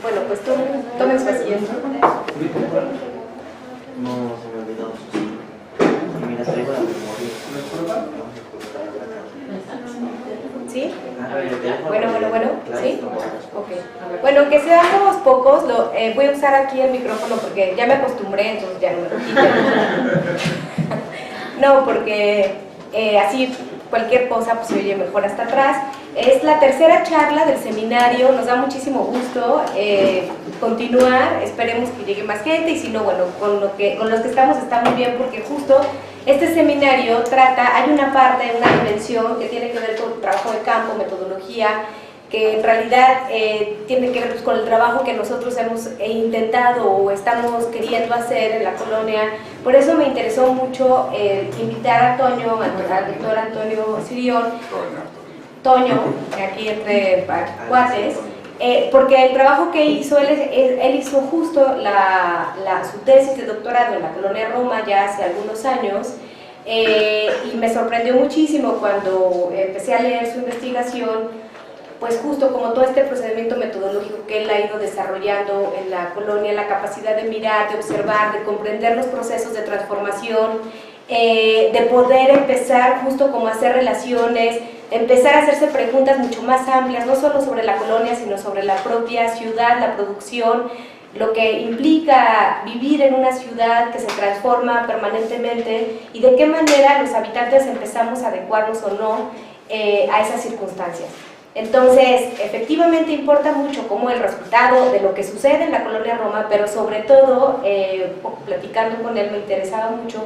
Bueno, pues tomen su asiento. No se me olvidó su signo. Y mira, traigo la memoria. ¿Sí? Bueno, ¿sí? Ok. Bueno, que seamos pocos, voy a usar aquí el micrófono porque ya me acostumbré, entonces ya no me lo quito. No, porque así cualquier cosa pues, se oye mejor hasta atrás. Es la tercera charla del seminario, nos da muchísimo gusto continuar, esperemos que llegue más gente y si no, bueno, con los que estamos está muy bien porque justo este seminario hay una parte, una dimensión que tiene que ver con trabajo de campo, metodología, que en realidad tiene que ver pues, con el trabajo que nosotros hemos intentado o estamos queriendo hacer en la colonia. Por eso me interesó mucho invitar a Toño, al doctor Antonio Sirión, Toño, aquí entre cuates, porque el trabajo que hizo, él hizo justo su tesis de doctorado en la colonia Roma ya hace algunos años, y me sorprendió muchísimo cuando empecé a leer su investigación, pues justo como todo este procedimiento metodológico que él ha ido desarrollando en la colonia, la capacidad de mirar, de observar, de comprender los procesos de transformación, de poder empezar justo como a hacer relaciones, empezar a hacerse preguntas mucho más amplias, no solo sobre la colonia, sino sobre la propia ciudad, la producción, lo que implica vivir en una ciudad que se transforma permanentemente y de qué manera los habitantes empezamos a adecuarnos o no a esas circunstancias. Entonces, efectivamente importa mucho como el resultado de lo que sucede en la colonia Roma, pero sobre todo, platicando con él me interesaba mucho,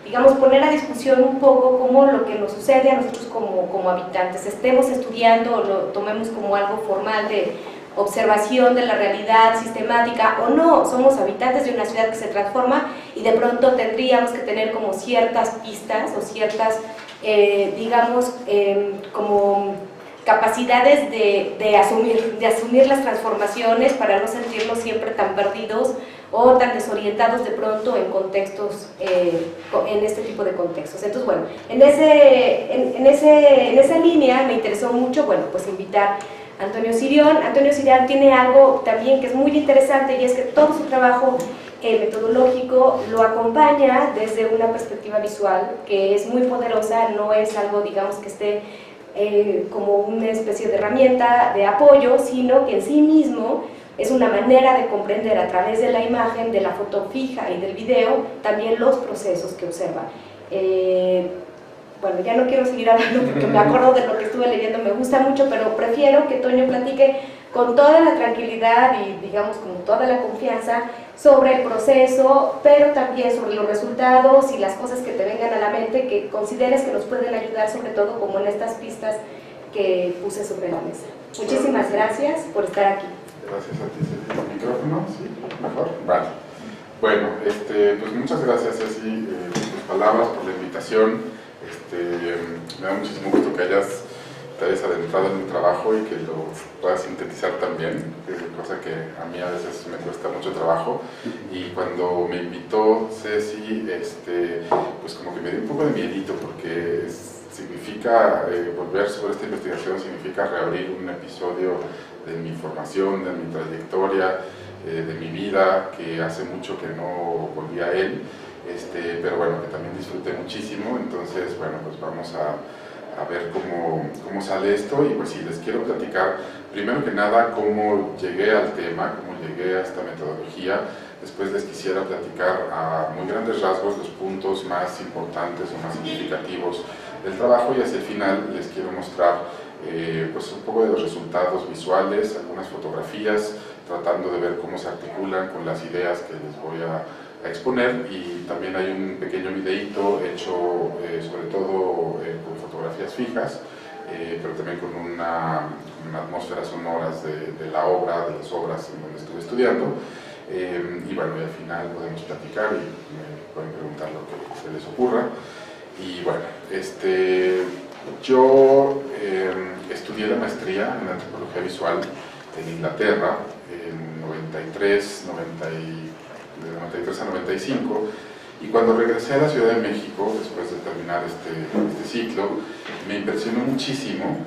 digamos, poner a discusión un poco cómo lo que nos sucede a nosotros como habitantes, estemos estudiando o lo tomemos como algo formal de observación de la realidad sistemática o no, somos habitantes de una ciudad que se transforma y de pronto tendríamos que tener como ciertas pistas o ciertas, digamos, como capacidades de asumir las transformaciones para no sentirnos siempre tan perdidos o tan desorientados de pronto en contextos, en este tipo de contextos. Entonces, bueno, en esa línea me interesó mucho, bueno, pues invitar a Antonio Sirión. Antonio Sirión tiene algo también que es muy interesante y es que todo su trabajo metodológico lo acompaña desde una perspectiva visual que es muy poderosa, no es algo, digamos, que esté como una especie de herramienta de apoyo, sino que en sí mismo es una manera de comprender a través de la imagen, de la foto fija y del video, también los procesos que observa. Bueno, ya no quiero seguir hablando porque me acuerdo de lo que estuve leyendo, me gusta mucho, pero prefiero que Toño platique con toda la tranquilidad y digamos con toda la confianza sobre el proceso, pero también sobre los resultados y las cosas que te vengan a la mente que consideres que nos pueden ayudar, sobre todo como en estas pistas que puse sobre la mesa. Muchísimas gracias por estar aquí. Gracias a ti, Ceci. ¿El micrófono? ¿Sí? ¿Mejor? Vale. Bueno, pues muchas gracias, Ceci, por tus palabras, por la invitación. Me da muchísimo gusto que te hayas adentrado en el trabajo y que lo puedas sintetizar también, cosa que a mí a veces me cuesta mucho trabajo. Y cuando me invitó Ceci, pues como que me dio un poco de miedito porque significa volver sobre esta investigación, significa reabrir un episodio de mi formación, de mi trayectoria, de mi vida, que hace mucho que no volví a él, pero bueno, que también disfruté muchísimo. Entonces, bueno, pues vamos a ver cómo sale esto y pues sí, les quiero platicar primero que nada cómo llegué al tema, cómo llegué a esta metodología. Después les quisiera platicar a muy grandes rasgos los puntos más importantes o más significativos del trabajo y hacia el final les quiero mostrar pues un poco de los resultados visuales, algunas fotografías, tratando de ver cómo se articulan con las ideas que les voy a exponer, y también hay un pequeño videíto hecho sobre todo con fotografías fijas, pero también con una atmósfera sonoras de la obra, de las obras en donde estuve estudiando, y bueno, y al final podemos platicar y me pueden preguntar lo que se les ocurra. Y bueno, yo estudié la maestría en antropología visual en Inglaterra en 93 a 95, y cuando regresé a la Ciudad de México después de terminar este ciclo, me impresionó muchísimo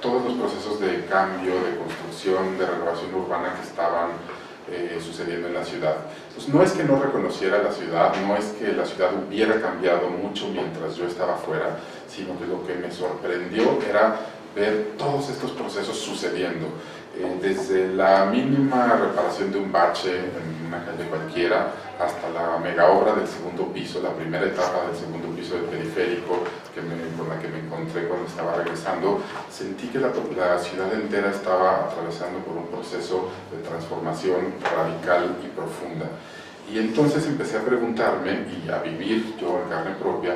todos los procesos de cambio, de construcción, de renovación urbana que estaban sucediendo en la ciudad. Entonces, no es que no reconociera la ciudad, no es que la ciudad hubiera cambiado mucho mientras yo estaba fuera, sino que lo que me sorprendió era ver todos estos procesos sucediendo. Desde la mínima reparación de un bache en una calle cualquiera hasta la mega obra del segundo piso, la primera etapa del segundo piso del periférico con la que me encontré cuando estaba regresando, sentí que la ciudad entera estaba atravesando por un proceso de transformación radical y profunda. Y entonces empecé a preguntarme y a vivir yo en carne propia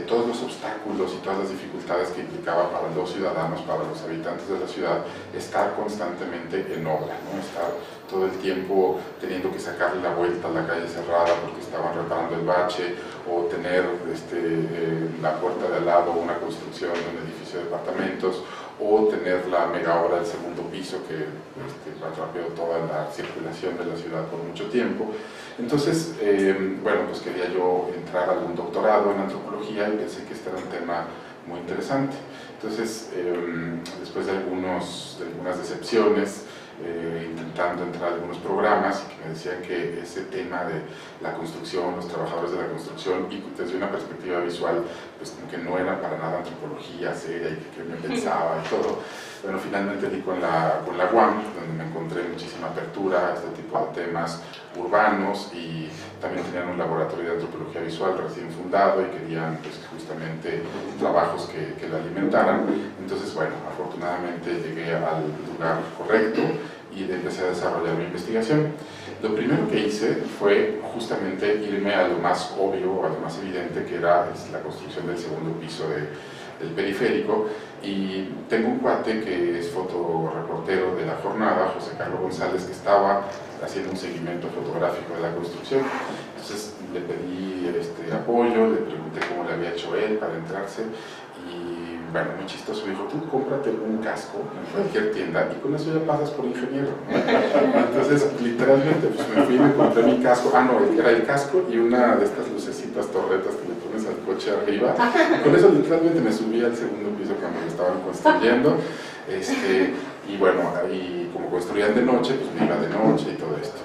todos los obstáculos y todas las dificultades que implicaba para los ciudadanos, para los habitantes de la ciudad, estar constantemente en obra, ¿no? Estar todo el tiempo teniendo que sacarle la vuelta a la calle cerrada porque estaban reparando el bache, o tener la puerta de al lado una construcción de un edificio de departamentos, o tener la mega obra del segundo piso que atrapeó toda la circulación de la ciudad por mucho tiempo. Entonces, bueno, pues quería yo entrar a algún doctorado en antropología y pensé que este era un tema muy interesante. Entonces, después de algunas decepciones, intentando entrar a algunos programas que me decían que ese tema de la construcción, los trabajadores de la construcción, y desde una perspectiva visual, pues como que no era para nada antropología seria y que me pensaba y todo. Bueno, finalmente di con la UAM, donde me encontré muchísima apertura a este tipo de temas urbanos, y también tenían un laboratorio de antropología visual recién fundado y querían pues, justamente trabajos que lo alimentaran. Entonces, bueno, afortunadamente llegué al lugar correcto y empecé a desarrollar mi investigación. Lo primero que hice fue justamente irme a lo más obvio, a lo más evidente, que era la construcción del segundo piso del periférico, y tengo un cuate que es fotoreportero de la jornada, José Carlos González, que estaba haciendo un seguimiento fotográfico de la construcción. Entonces le pedí apoyo, le pregunté cómo le había hecho él para entrarse, y bueno, muy chistoso, me dijo: tú cómprate un casco en cualquier tienda y con eso ya pasas por ingeniero. Entonces literalmente pues, me fui y me compré mi casco. No, era el casco y una de estas lucecitas torretas que le pones al coche arriba. Con eso literalmente me subí al segundo piso cuando lo estaban construyendo. Y bueno, ahí como construían de noche, pues me iba de noche y todo esto.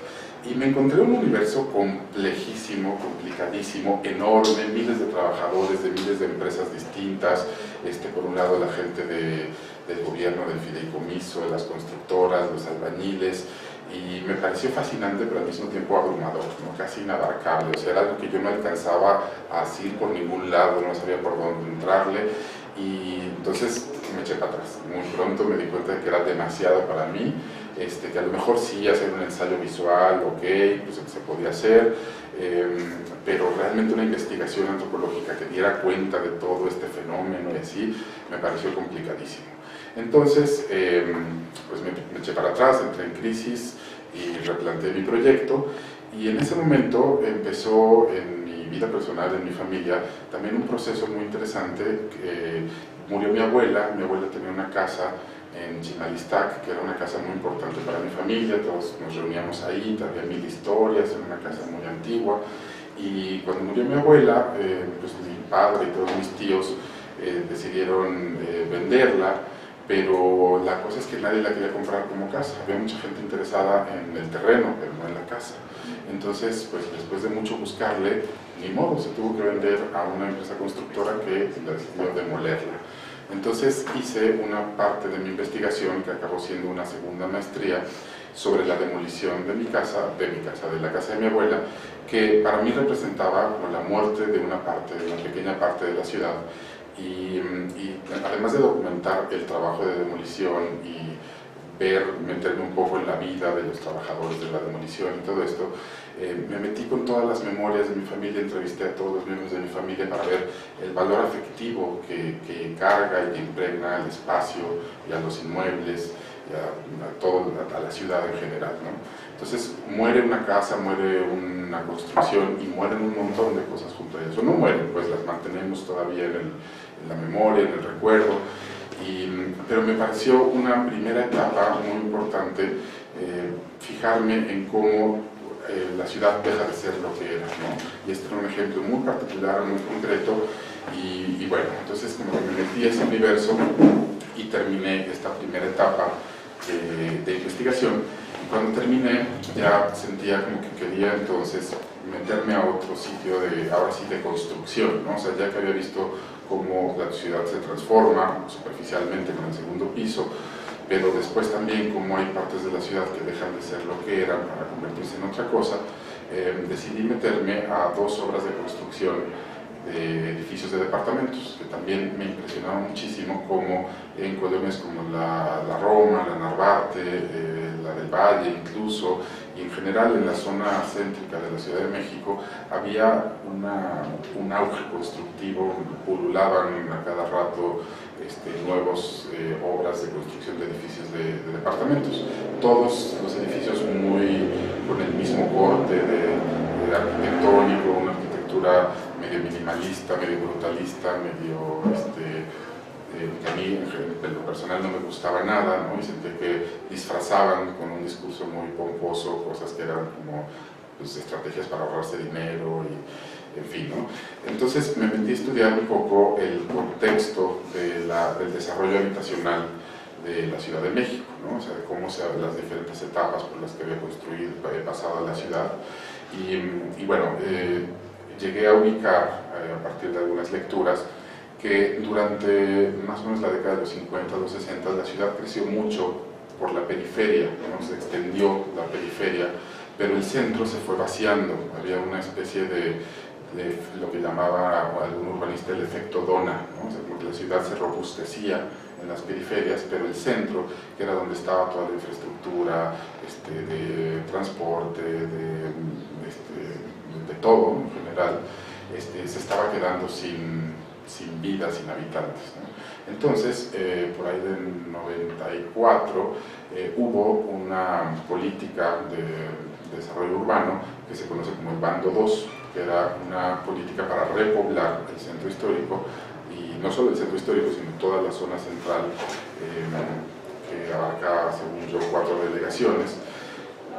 Y me encontré un universo complejísimo, complicadísimo, enorme, miles de trabajadores de miles de empresas distintas, por un lado la gente del gobierno, del fideicomiso, las constructoras, los albañiles, y me pareció fascinante pero al mismo tiempo abrumador, ¿no? Casi inabarcable. O sea, era algo que yo no alcanzaba a ir por ningún lado, no sabía por dónde entrarle, y entonces me eché para atrás. Muy pronto me di cuenta de que era demasiado para mí, que a lo mejor sí hacer un ensayo visual, ok, pues se podía hacer, pero realmente una investigación antropológica que diera cuenta de todo este fenómeno y así, me pareció complicadísimo. Entonces, pues me eché para atrás, entré en crisis y replanteé mi proyecto, y en ese momento empezó en mi vida personal, en mi familia, también un proceso muy interesante. Murió mi abuela tenía una casa en Chimalistac, que era una casa muy importante para mi familia, todos nos reuníamos ahí, había 1000 historias, era una casa muy antigua, y cuando murió mi abuela, pues mi padre y todos mis tíos decidieron venderla, pero la cosa es que nadie la quería comprar como casa. Había mucha gente interesada en el terreno, pero no en la casa. Entonces, pues después de mucho buscarle, ni modo, se tuvo que vender a una empresa constructora que decidió demolerla. Entonces hice una parte de mi investigación, que acabó siendo una segunda maestría, sobre la demolición de la casa de mi abuela, que para mí representaba como la muerte de una pequeña parte de la ciudad. Y además de documentar el trabajo de demolición y meterme un poco en la vida de los trabajadores de la demolición y todo esto, me metí con todas las memorias de mi familia, entrevisté a todos los miembros de mi familia para ver el valor afectivo que carga y que impregna al espacio y a los inmuebles y a la ciudad en general, ¿no? Entonces muere una casa, muere una construcción y mueren un montón de cosas junto a eso. No mueren, pues las mantenemos todavía en la memoria, en el recuerdo, pero me pareció una primera etapa muy importante fijarme en cómo la ciudad deja de ser lo que era, ¿no? Y este era un ejemplo muy particular, muy concreto, y bueno, entonces como que me metí a ese universo y terminé esta primera etapa de investigación. Y cuando terminé ya sentía como que quería entonces meterme a otro sitio ahora sí de construcción, ¿no? O sea, ya que había visto cómo la ciudad se transforma superficialmente con el segundo piso, pero después también cómo hay partes de la ciudad que dejan de ser lo que eran para convertirse en otra cosa, decidí meterme a 2 obras de construcción de edificios de departamentos, que también me impresionaron muchísimo, como en colonias como la Roma, la Narvarte, la del Valle incluso, y en general en la zona céntrica de la Ciudad de México había un auge constructivo, pululaban a cada rato nuevas obras de construcción de edificios de departamentos, todos los edificios muy con el mismo corte de arquitectónico, una arquitectura medio minimalista, medio brutalista, medio que a mí en lo personal no me gustaba nada, ¿no? Y sentí que disfrazaban con un discurso muy pomposo cosas que eran como pues, estrategias para ahorrarse dinero y en fin, ¿no? Entonces me metí a estudiar un poco el contexto del desarrollo habitacional de la Ciudad de México, ¿no? O sea, de cómo las diferentes etapas por las que había pasado la ciudad y bueno, llegué a ubicar a partir de algunas lecturas que durante más o menos la década de los 50, los 60, la ciudad creció mucho por la periferia, ¿no? Se extendió la periferia, pero el centro se fue vaciando, había una especie de lo que llamaba algún urbanista el efecto dona, ¿no? O sea, como que la ciudad se robustecía en las periferias, pero el centro, que era donde estaba toda la infraestructura de transporte, de todo en general, se estaba quedando sin vida, sin habitantes, ¿no? Entonces, por ahí del 94, hubo una política de desarrollo urbano que se conoce como el Bando 2, que era una política para repoblar el centro histórico, y no solo el centro histórico, sino toda la zona central, que abarca, según yo, 4 delegaciones,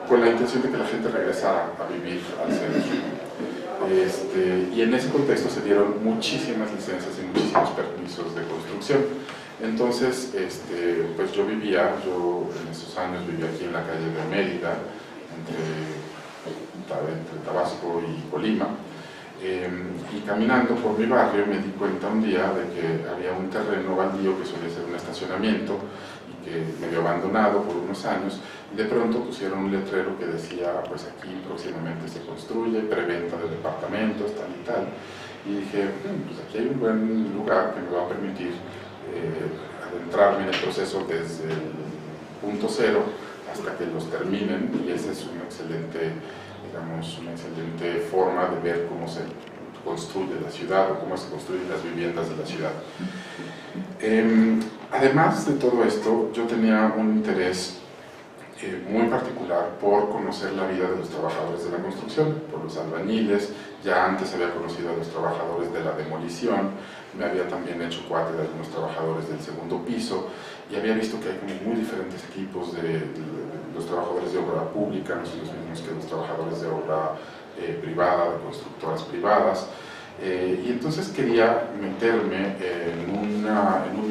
con la intención de que la gente regresara a vivir al centro. Y en ese contexto se dieron muchísimas licencias y muchísimos permisos de construcción. Entonces, pues yo en esos años vivía aquí en la calle de Mérida, entre Tabasco y Colima, y caminando por mi barrio me di cuenta un día de que había un terreno baldío que solía ser un estacionamiento y que medio abandonado por unos años, y de pronto pusieron un letrero que decía, pues aquí próximamente se construye, preventa de departamentos, tal y tal, y dije, pues aquí hay un buen lugar que me va a permitir adentrarme en el proceso desde el punto cero hasta que los terminen, y esa es una excelente, digamos, una excelente forma de ver cómo se construye la ciudad o cómo se construyen las viviendas de la ciudad. Además de todo esto, yo tenía un interés muy particular por conocer la vida de los trabajadores de la construcción, por los albañiles. Ya antes había conocido a los trabajadores de la demolición, me había también hecho cuate de algunos trabajadores del segundo piso, y había visto que hay como muy diferentes tipos de los trabajadores de obra pública, no son los mismos que los trabajadores de obra privada, de constructoras privadas. Y entonces quería meterme en un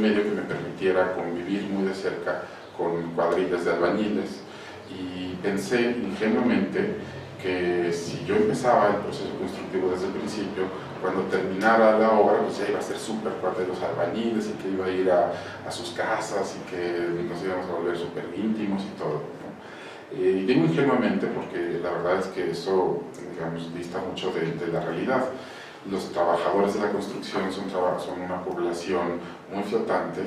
medio que me permitiera convivir muy de cerca con cuadrillas de albañiles, y pensé ingenuamente que si yo empezaba el proceso constructivo desde el principio, cuando terminara la obra, pues ya iba a ser súper cuate de los albañiles, y que iba a ir a sus casas y que nos íbamos a volver súper íntimos y todo, ¿no? Y digo ingenuamente porque la verdad es que eso, digamos, dista mucho de la realidad. Los trabajadores de la construcción son una población muy flotante,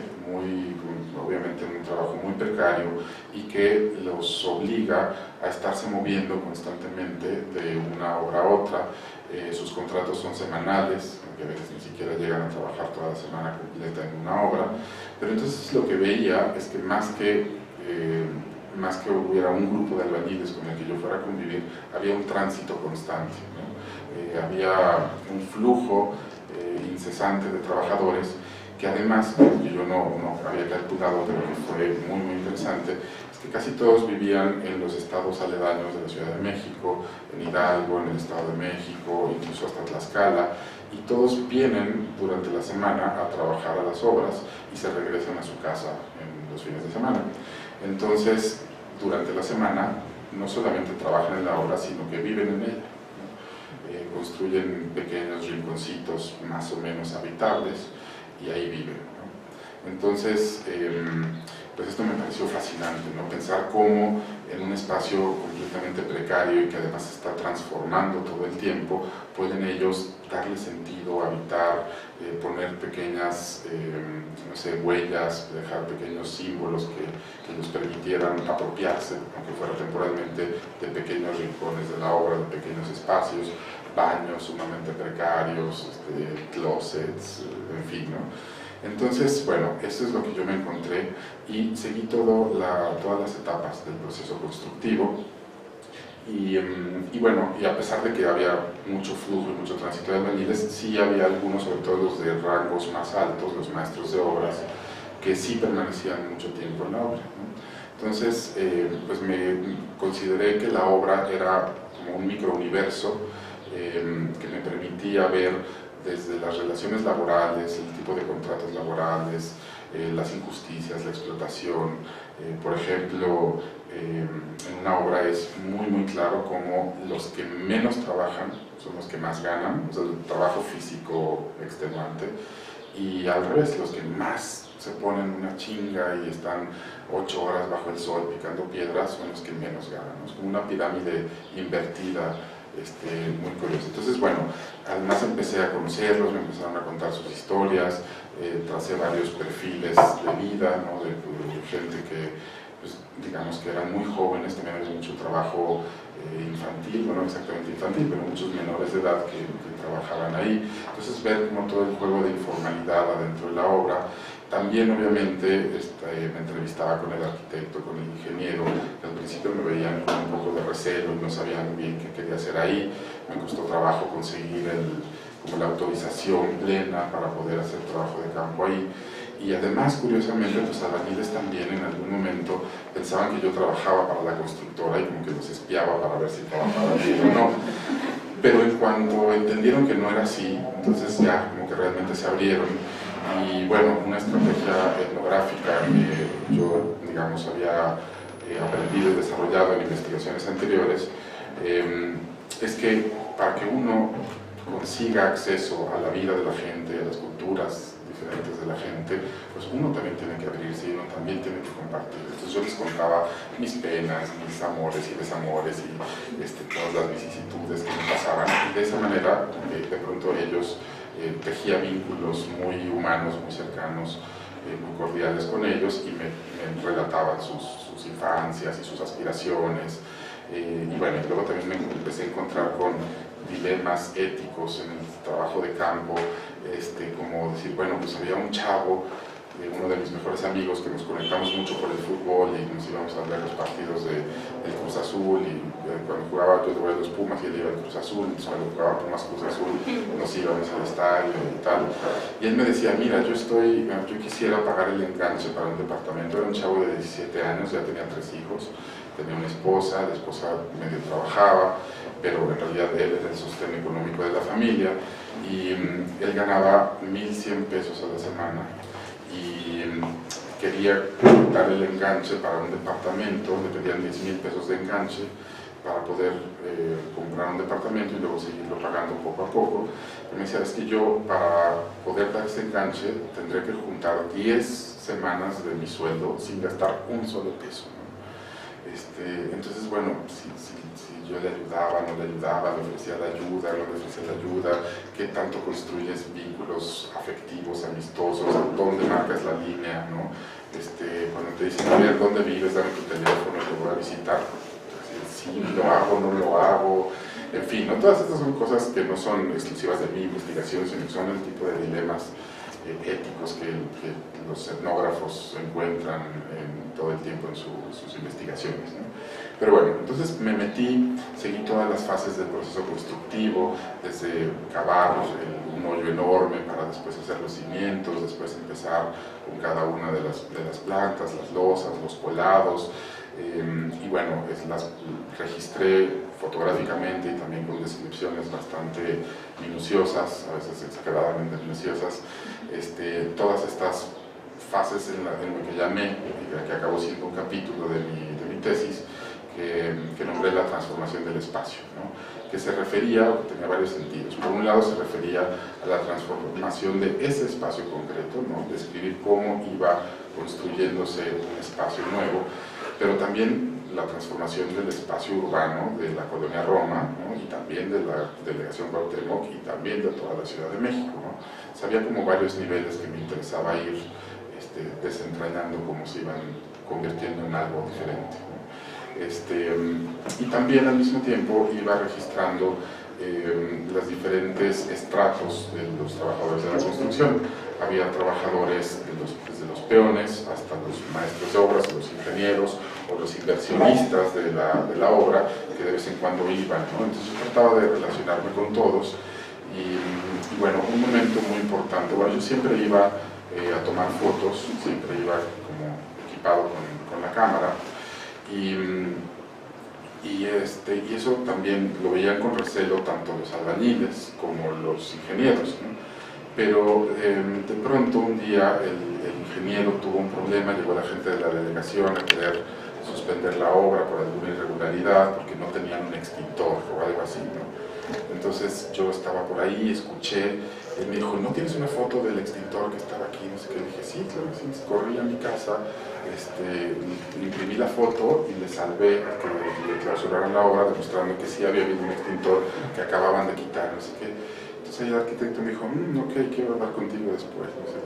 obviamente un trabajo muy precario, y que los obliga a estarse moviendo constantemente de una obra a otra. Sus contratos son semanales, que a veces ni siquiera llegan a trabajar toda la semana completa en una obra. Pero entonces lo que veía es que más que hubiera un grupo de albañiles con el que yo fuera a convivir, había un tránsito constante, ¿no? Había un flujo incesante de trabajadores que además, que yo no había calculado, pero que fue muy, muy interesante, es que casi todos vivían en los estados aledaños de la Ciudad de México, en Hidalgo, en el Estado de México, incluso hasta Tlaxcala, y todos vienen durante la semana a trabajar a las obras y se regresan a su casa en los fines de semana. Entonces, durante la semana no solamente trabajan en la obra, sino que viven en ella. Construyen pequeños rinconcitos más o menos habitables y ahí viven, ¿no? Entonces, pues esto me pareció fascinante, ¿no? Pensar cómo en un espacio completamente precario y que además se está transformando todo el tiempo, pueden ellos darle sentido, habitar, poner pequeñas, no sé, huellas, dejar pequeños símbolos que les permitieran apropiarse, aunque fuera temporalmente, de pequeños rincones de la obra, de pequeños espacios, baños sumamente precarios, closets, en fin, ¿no? Entonces, bueno, esto es lo que yo me encontré y seguí todas las etapas del proceso constructivo y bueno, y a pesar de que había mucho flujo y mucho tránsito de albañiles, sí había algunos, sobre todo los de rangos más altos, los maestros de obras, que sí permanecían mucho tiempo en la obra, ¿no? Entonces, pues me consideré que la obra era como un microuniverso que me permitía ver desde las relaciones laborales, el tipo de contratos laborales, las injusticias, la explotación. Por ejemplo, en una obra es muy claro cómo los que menos trabajan son los que más ganan, o sea, el trabajo físico extenuante, y al revés, los que más se ponen una chinga y están 8 horas bajo el sol picando piedras son los que menos ganan, ¿no? Es como una pirámide invertida, muy curioso. Entonces, bueno, además empecé a conocerlos, me empezaron a contar sus historias, tracé varios perfiles de vida, ¿no? de gente que, pues, digamos que eran muy jóvenes, también había mucho trabajo infantil, bueno, no exactamente infantil, pero muchos menores de edad que trabajaban ahí. Entonces, ver como todo el juego de informalidad adentro de la obra. También, obviamente, me entrevistaba con el arquitecto, con el ingeniero. Al principio me veían con un poco de recelo y no sabían bien qué quería hacer ahí. Me costó trabajo conseguir como la autorización plena para poder hacer trabajo de campo ahí. Y además, curiosamente, los albañiles también en algún momento pensaban que yo trabajaba para la constructora y como que los espiaba para ver si trabajaba bien o no. Pero en cuanto entendieron que no era así, entonces ya como que realmente se abrieron. Y bueno, una estrategia etnográfica que yo, digamos, había aprendido y desarrollado en investigaciones anteriores, es que para que uno consiga acceso a la vida de la gente, a las culturas diferentes de la gente, pues uno también tiene que abrirse y uno también tiene que compartir. Entonces yo les contaba mis penas, mis amores y desamores y todas las vicisitudes que me pasaban, y de esa manera de pronto ellos tejía vínculos muy humanos, muy cercanos, muy cordiales con ellos, y me relataban sus infancias y sus aspiraciones. Y bueno, y luego también me empecé a encontrar con dilemas éticos en el trabajo de campo, como decir, bueno, pues había un chavo, uno de mis mejores amigos, que nos conectamos mucho por el fútbol y nos íbamos a ver los partidos del Cruz Azul, y cuando jugaba yo de los Pumas y él iba al Cruz Azul, entonces cuando jugaba Pumas Cruz Azul nos íbamos al estadio y tal, y él me decía, mira, yo quisiera pagar el enganche para un departamento. Era un chavo de 17 años, ya tenía 3 hijos, tenía una esposa, la esposa medio trabajaba, pero en realidad él era el sostén económico de la familia, y él ganaba 1,100 pesos a la semana, y quería dar el enganche para un departamento. Le pedían 10,000 pesos de enganche para poder comprar un departamento y luego seguirlo pagando poco a poco. Y me decía, es que yo, para poder dar ese enganche, tendré que juntar 10 semanas de mi sueldo sin gastar un solo peso, ¿no? Entonces, bueno, si yo le ayudaba, no le ayudaba, le ofrecía la ayuda, no le ofrecía la ayuda, qué tanto construyes vínculos afectivos, amistosos, dónde marcas la línea, ¿no? Cuando te dicen, a ver, ¿dónde vives? Dame tu teléfono, te voy a visitar. Sí, lo hago, no lo hago, en fin, ¿no? Todas estas son cosas que no son exclusivas de mi investigación, sino que son el tipo de dilemas éticos que los etnógrafos encuentran todo el tiempo en sus investigaciones, ¿no? Pero bueno, entonces me metí, seguí todas las fases del proceso constructivo, desde cavar un hoyo enorme para después hacer los cimientos, después empezar con cada una de las plantas, las losas, los colados, Y bueno, las registré fotográficamente y también con descripciones bastante minuciosas, a veces exageradamente minuciosas, todas estas fases en lo que llamé, que acabó siendo un capítulo de mi tesis, que nombré la transformación del espacio, ¿no? Que se refería, tenía varios sentidos. Por un lado se refería a la transformación de ese espacio concreto, ¿no? Describir cómo iba construyéndose un espacio nuevo, pero también la transformación del espacio urbano de la colonia Roma, ¿no? Y también de la delegación Cuauhtémoc y también de toda la Ciudad de México, ¿no? O sea, había como varios niveles que me interesaba ir desentrañando cómo se iban convirtiendo en algo diferente, ¿no? Y también al mismo tiempo iba registrando los diferentes estratos de los trabajadores de la construcción. Había trabajadores desde los peones hasta los maestros de obras, los ingenieros o los inversionistas de la obra, que de vez en cuando iban, ¿no? Entonces yo trataba de relacionarme con todos y bueno, un momento muy importante, bueno, yo siempre iba a tomar fotos, siempre iba como equipado con la cámara y eso también lo veían con recelo tanto los albañiles como los ingenieros, ¿no? Pero de pronto un día el ingeniero tuvo un problema, llegó la gente de la delegación a querer suspender la obra por alguna irregularidad porque no tenían un extintor o algo así, ¿no? Entonces yo estaba por ahí, escuché, él me dijo, ¿no tienes una foto del extintor que estaba aquí? No sé qué, le dije, sí, claro que sí. Corrí a mi casa, imprimí la foto y le salvé a que le clausuraran la obra, demostrando que sí había habido un extintor que acababan de quitar, no sé qué. Entonces el arquitecto me dijo, ok, quiero hablar contigo después, no sé.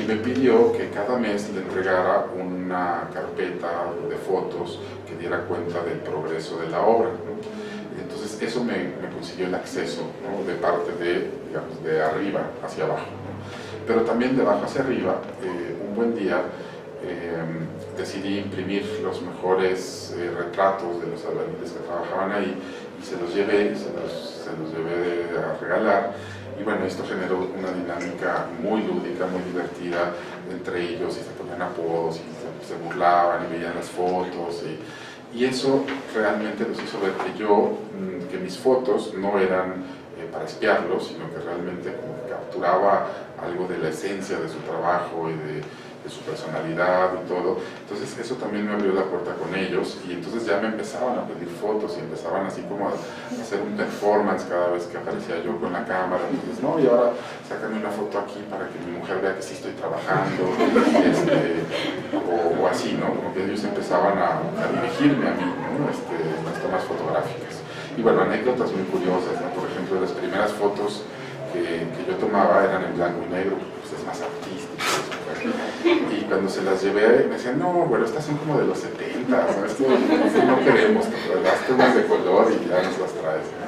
Y me pidió que cada mes le entregara una carpeta de fotos que diera cuenta del progreso de la obra, ¿no? Entonces eso me consiguió el acceso, ¿no? De parte de, digamos, de arriba hacia abajo, ¿no? Pero también de abajo hacia arriba, un buen día decidí imprimir los mejores retratos de los albañiles que trabajaban ahí y se los llevé a regalar. Y bueno, esto generó una dinámica muy lúdica, muy divertida entre ellos, y se ponían apodos y se burlaban y veían las fotos y eso realmente los hizo ver que mis fotos no eran para espiarlos, sino que realmente como que capturaba algo de la esencia de su trabajo y de su personalidad y todo. Entonces eso también me abrió la puerta con ellos y entonces ya me empezaban a pedir fotos y empezaban así como a hacer un performance cada vez que aparecía yo con la cámara. Entonces, no, y ahora sácame una foto aquí para que mi mujer vea que sí estoy trabajando, o así, ¿no? Como que ellos empezaban a dirigirme a mí, ¿no? Las tomas fotográficas. Y bueno, anécdotas muy curiosas, ¿no? Por ejemplo, las primeras fotos que yo tomaba eran en blanco y negro, pues es más artístico. Y cuando se las llevé me decían, no, bueno, estas son como de los 70, ¿no? Esto no queremos, hazte unas de color y ya nos las traes, ¿no?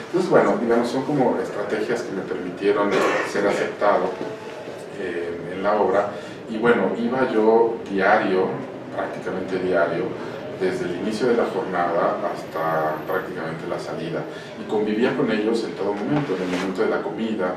Entonces, bueno, digamos, son como estrategias que me permitieron ser aceptado en la obra. Y bueno, iba yo diario, prácticamente diario, desde el inicio de la jornada hasta prácticamente la salida, y convivía con ellos en todo momento, en el momento de la comida.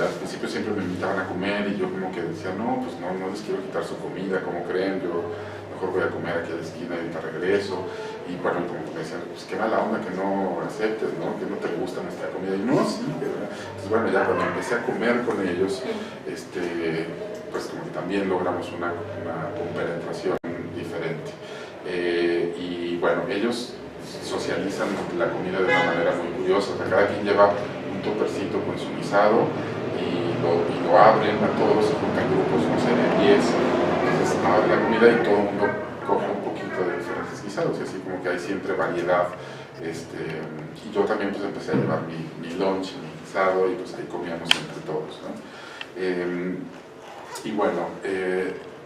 Al principio siempre me invitaban a comer y yo como que decía, no, pues no les quiero quitar su comida, como creen, yo mejor voy a comer aquí a la esquina y te regreso. Y bueno, como me decían, pues qué mala onda que no aceptes, ¿no? Que no te gusta nuestra comida. Y no, sí, pero... Entonces bueno, ya cuando empecé a comer con ellos, pues como que también logramos una compenetración diferente. Y bueno, ellos socializan la comida de una manera muy curiosa, o sea, cada quien lleva un topercito con su guisado y lo abren a todos, se juntan grupos, no sé, de 10, entonces abren la comida y todo el mundo coge un poquito de diferentes guisados, y así como que hay siempre variedad. Y yo también pues empecé a llevar mi lunch, mi guisado, y pues ahí comíamos entre todos, ¿no? Y bueno,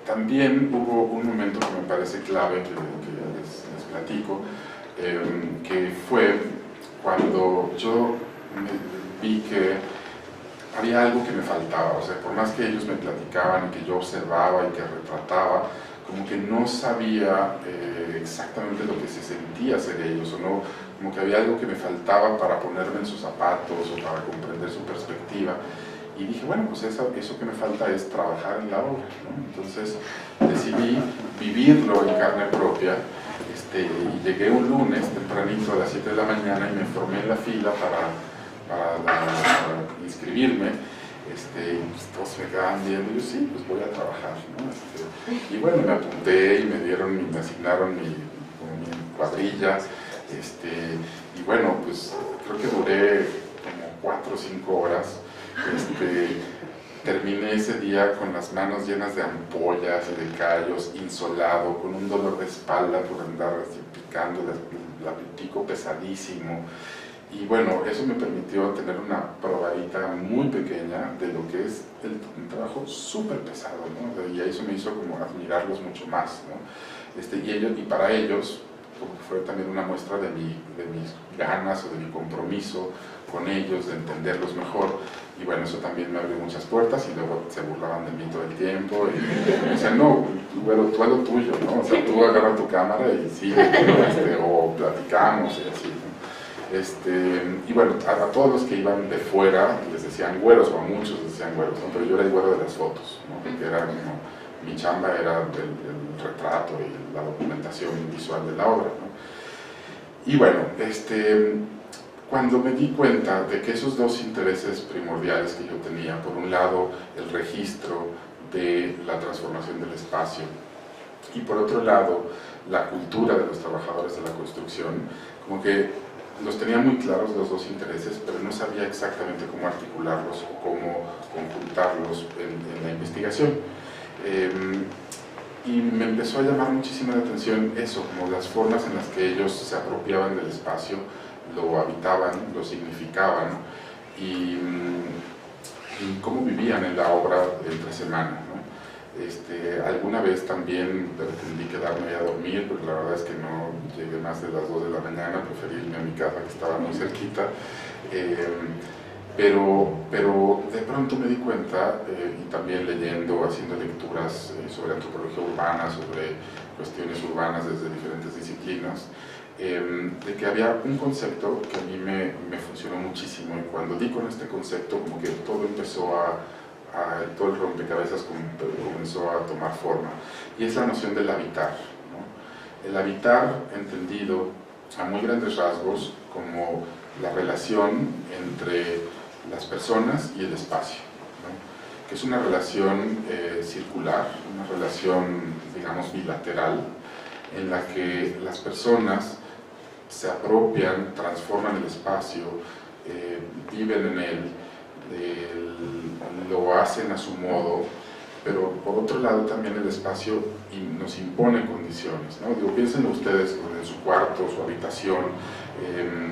también hubo un momento que me parece clave, que les platico, que fue cuando yo vi que había algo que me faltaba. O sea, por más que ellos me platicaban y que yo observaba y que retrataba, como que no sabía exactamente lo que se sentía ser ellos, o no, como que había algo que me faltaba para ponerme en sus zapatos o para comprender su perspectiva. Y dije, bueno, pues eso que me falta es trabajar en la obra, ¿no? Entonces decidí vivir vivirlo en carne propia. Y llegué un lunes tempranito a las 7 de la mañana y me formé en la fila para inscribirme. Y pues todos me quedaban viendo y yo, sí, pues voy a trabajar, ¿no? Y bueno, me apunté y me asignaron mi cuadrilla. Y bueno, pues creo que duré como 4 o 5 horas. Terminé ese día con las manos llenas de ampollas y de callos, insolado, con un dolor de espalda por andar así picando, el pico pesadísimo. Y bueno, eso me permitió tener una probadita muy pequeña de lo que es un trabajo súper pesado, ¿no? Y eso me hizo como admirarlos mucho más, ¿no? Y para ellos fue también una muestra de mis ganas o de mi compromiso con ellos, de entenderlos mejor. Y bueno, eso también me abrió muchas puertas y luego se burlaban de mí todo el tiempo y me decían, no, tú haz lo tuyo, ¿no? O sea, tú agarra tu cámara y sigue, o platicamos y así, ¿no? Y bueno, a todos los que iban de fuera les decían güeros, o a muchos les decían güeros, ¿no? Pero yo era el güero de las fotos, ¿no? Porque era como, mi chamba era el retrato y la documentación visual de la obra, ¿no? Y bueno, cuando me di cuenta de que esos dos intereses primordiales que yo tenía, por un lado el registro de la transformación del espacio y por otro lado la cultura de los trabajadores de la construcción, como que los tenía muy claros los dos intereses, pero no sabía exactamente cómo articularlos o cómo conjuntarlos en la investigación. Y me empezó a llamar muchísimo la atención eso, como las formas en las que ellos se apropiaban del espacio, lo habitaban, lo significaban y cómo vivían en la obra entre semana, ¿no? Alguna vez también pretendí quedarme a dormir, pero la verdad es que no llegué más de las 2 de la mañana, preferí irme a mi casa que estaba muy cerquita. Pero de pronto me di cuenta, y también leyendo, haciendo lecturas sobre antropología urbana, sobre cuestiones urbanas desde diferentes disciplinas, de que había un concepto que a mí me funcionó muchísimo, y cuando di con este concepto como que todo empezó todo el rompecabezas comenzó a tomar forma, y es la noción del habitar, ¿no? El habitar entendido a muy grandes rasgos como la relación entre las personas y el espacio, ¿no? Que es una relación circular, una relación, digamos, bilateral, en la que las personas se apropian, transforman el espacio, viven en él, lo hacen a su modo, pero por otro lado también el espacio nos impone condiciones, ¿no? Digo, piensen ustedes en su cuarto, su habitación,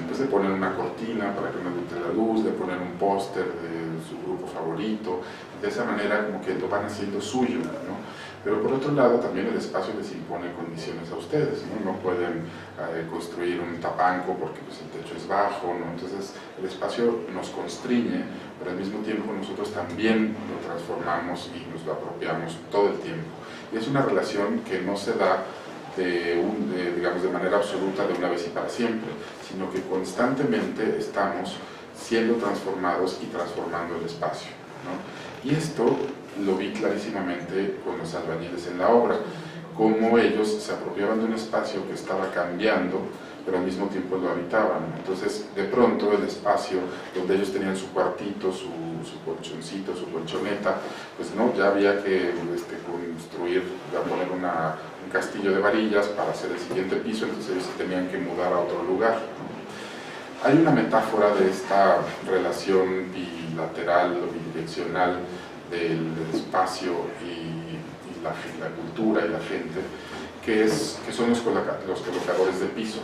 pues le ponen una cortina para que no entre la luz, le ponen un póster de su grupo favorito, de esa manera como que lo van haciendo suyo, ¿no? Pero por otro lado también el espacio les impone condiciones a ustedes, ¿no? No pueden construir un tapanco porque pues, el techo es bajo, ¿no? Entonces el espacio nos constriñe, pero al mismo tiempo nosotros también lo transformamos y nos lo apropiamos todo el tiempo. Y es una relación que no se da digamos, de manera absoluta de una vez y para siempre, sino que constantemente estamos siendo transformados y transformando el espacio, ¿no? Y esto lo vi clarísimamente con los albañiles en la obra, cómo ellos se apropiaban de un espacio que estaba cambiando, pero al mismo tiempo lo habitaban. Entonces, de pronto, el espacio donde ellos tenían su cuartito, su colchoncito, su colchoneta, pues no, ya había que construir, poner un castillo de varillas para hacer el siguiente piso, entonces ellos se tenían que mudar a otro lugar, ¿no? Hay una metáfora de esta relación bilateral o bidireccional del espacio y la cultura y la gente, que son los colocadores de piso.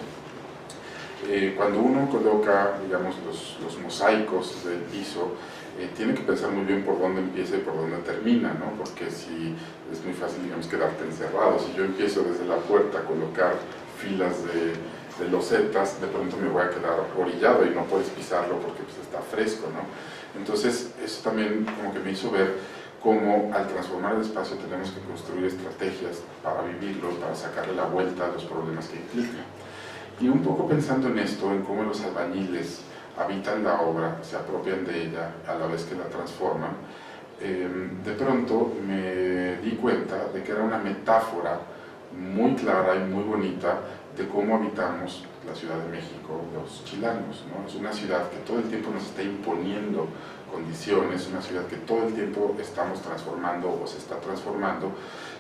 Cuando uno coloca, digamos, los mosaicos del piso, tiene que pensar muy bien por dónde empieza y por dónde termina, ¿no? Porque si es muy fácil, digamos, quedarte encerrado. Si yo empiezo desde la puerta a colocar filas de losetas, de pronto me voy a quedar orillado y no puedes pisarlo porque pues, está fresco, ¿no? Entonces, eso también como que me hizo ver cómo al transformar el espacio tenemos que construir estrategias para vivirlo, para sacarle la vuelta a los problemas que implica. Y un poco pensando en esto, en cómo los albañiles habitan la obra, se apropian de ella a la vez que la transforman, de pronto me di cuenta de que era una metáfora muy clara y muy bonita de cómo habitamos la Ciudad de México, los chilangos, ¿no? Es una ciudad que todo el tiempo nos está imponiendo condiciones, una ciudad que todo el tiempo estamos transformando o se está transformando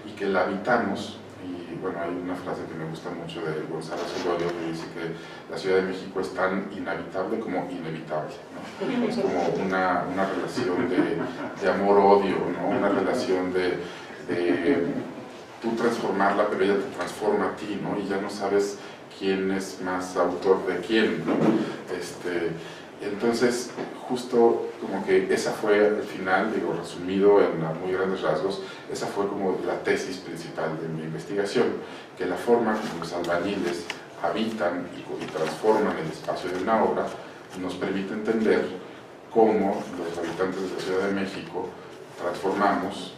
y que la habitamos. Y bueno, hay una frase que me gusta mucho de Gonzalo Solorio que dice que la Ciudad de México es tan inhabitable como inevitable, ¿no? Es como una relación de amor-odio, ¿no? Una relación de tú transformarla, pero ella te transforma a ti, ¿no? Y ya no sabes quién es más autor de quién, ¿no? Entonces, justo como que esa fue al final, digo, resumido en muy grandes rasgos, esa fue como la tesis principal de mi investigación, que la forma como los albañiles habitan y transforman el espacio de una obra nos permite entender cómo los habitantes de la Ciudad de México transformamos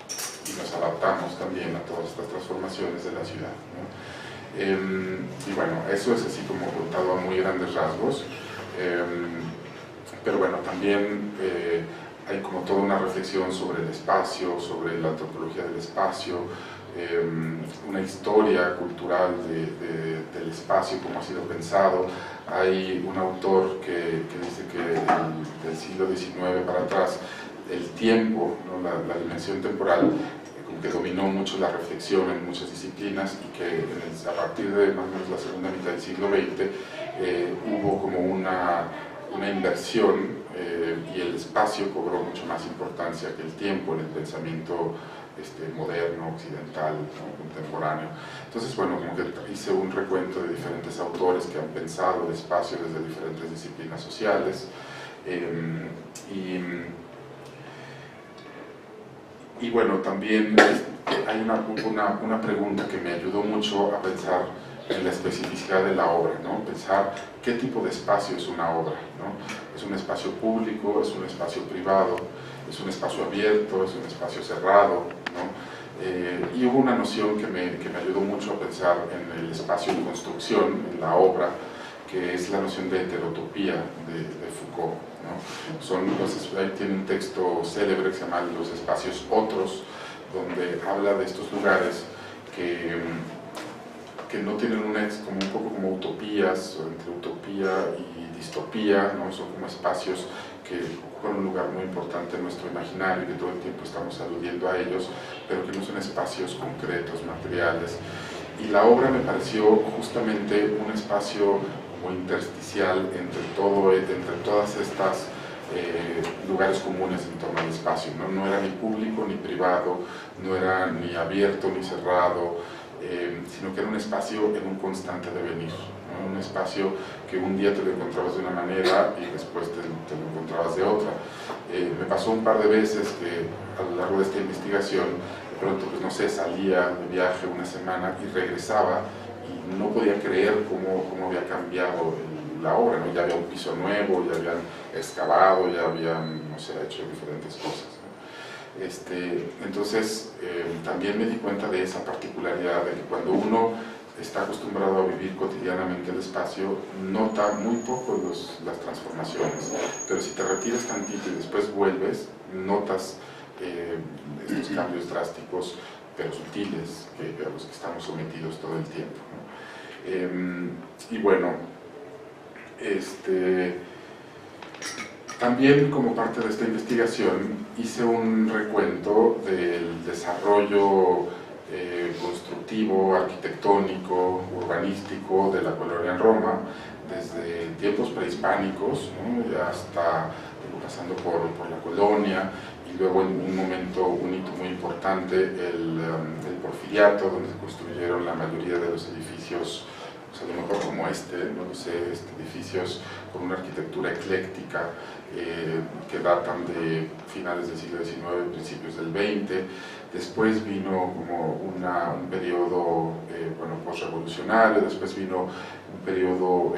y nos adaptamos también a todas estas transformaciones de la ciudad, ¿no? Y bueno, eso es así como contado a muy grandes rasgos, pero bueno, también hay como toda una reflexión sobre el espacio, sobre la antropología del espacio, una historia cultural del espacio, cómo ha sido pensado. Hay un autor que dice que del siglo XIX para atrás, el tiempo, ¿no? la dimensión temporal, que dominó mucho la reflexión en muchas disciplinas y que a partir de más o menos la segunda mitad del siglo XX hubo como una inversión y el espacio cobró mucho más importancia que el tiempo en el pensamiento moderno, occidental, ¿no? Contemporáneo. Entonces, bueno, como que hice un recuento de diferentes autores que han pensado el espacio desde diferentes disciplinas sociales y bueno, también hay una pregunta que me ayudó mucho a pensar en la especificidad de la obra, ¿no? Pensar qué tipo de espacio es una obra, ¿no? ¿Es un espacio público? ¿Es un espacio privado? ¿Es un espacio abierto? ¿Es un espacio cerrado? ¿No? Y hubo una noción que me ayudó mucho a pensar en el espacio en construcción, en la obra, que es la noción de heterotopía de Foucault, ¿no? Ahí tiene un texto célebre que se llama Los espacios otros, donde habla de estos lugares que no tienen como un poco como utopías, o entre utopía y distopía, ¿no? Son como espacios que ocupan un lugar muy importante en nuestro imaginario y que todo el tiempo estamos aludiendo a ellos, pero que no son espacios concretos, materiales. Y la obra me pareció justamente un espacio como intersticial entre todas estas lugares comunes en torno al espacio, ¿no? No era ni público ni privado, no era ni abierto ni cerrado, sino que era un espacio en un constante devenir, ¿no? Un espacio que un día te lo encontrabas de una manera y después te lo encontrabas de otra. Me pasó un par de veces que a lo largo de esta investigación, de pronto, pues no sé, salía de viaje una semana y regresaba y no podía creer cómo había cambiado la obra, ¿no? Ya había un piso nuevo, ya habían excavado, ya habían, no sé, hecho diferentes cosas, ¿no? Entonces, también me di cuenta de esa particularidad de que cuando uno está acostumbrado a vivir cotidianamente el espacio, nota muy poco las transformaciones, pero si te retiras tantito y después vuelves, notas estos cambios drásticos, pero sutiles, a los que estamos sometidos todo el tiempo, ¿no? Y bueno, también como parte de esta investigación hice un recuento del desarrollo constructivo, arquitectónico, urbanístico de la colonia en Roma, desde tiempos prehispánicos, ¿no? Ya hasta pasando por la colonia, y luego en un momento, un hito muy importante, el Porfiriato, donde se construyeron la mayoría de los edificios, pues a lo mejor como no lo sé, edificios con una arquitectura ecléctica que datan de finales del siglo XIX, principios del XX. Después vino como un periodo postrevolucionario, después vino un periodo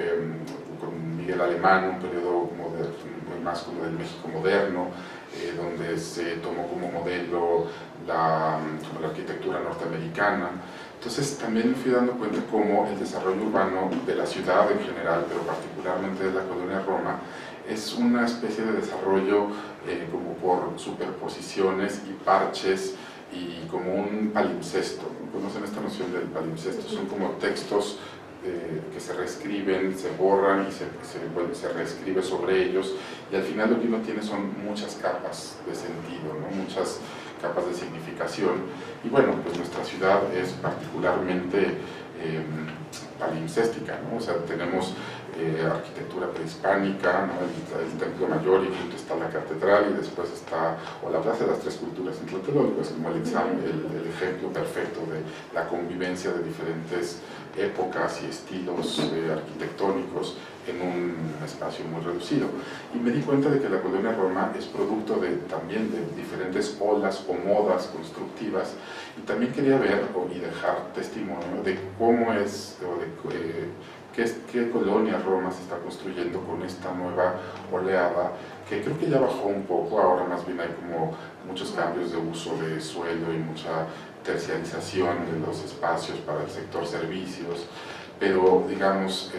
con Miguel Alemán, un periodo más como del México moderno, donde se tomó como modelo la arquitectura norteamericana. Entonces también me fui dando cuenta cómo el desarrollo urbano de la ciudad en general, pero particularmente de la colonia Roma, es una especie de desarrollo como por superposiciones y parches y como un palimpsesto, ¿no? conocen esta noción del palimpsesto, son como textos que se reescriben, se borran y se reescribe sobre ellos, y al final lo que uno tiene son muchas capas de sentido, ¿no? Muchas capas de significación. Y bueno, pues nuestra ciudad es particularmente palimpséstica, ¿no? O sea, tenemos arquitectura prehispánica, ¿no? el Templo Mayor, y junto está la catedral, y después está, o la Plaza de las Tres Culturas en Tlatelolco, es como el ejemplo perfecto de la convivencia de diferentes épocas y estilos arquitectónicos en un espacio muy reducido. Y me di cuenta de que la colonia Roma es producto también de diferentes olas o modas constructivas, y también quería ver y dejar testimonio de cómo es, o de qué colonia Roma se está construyendo con esta nueva oleada, que creo que ya bajó un poco. Ahora más bien hay como muchos cambios de uso de suelo y mucha terciarización de los espacios para el sector servicios, pero digamos,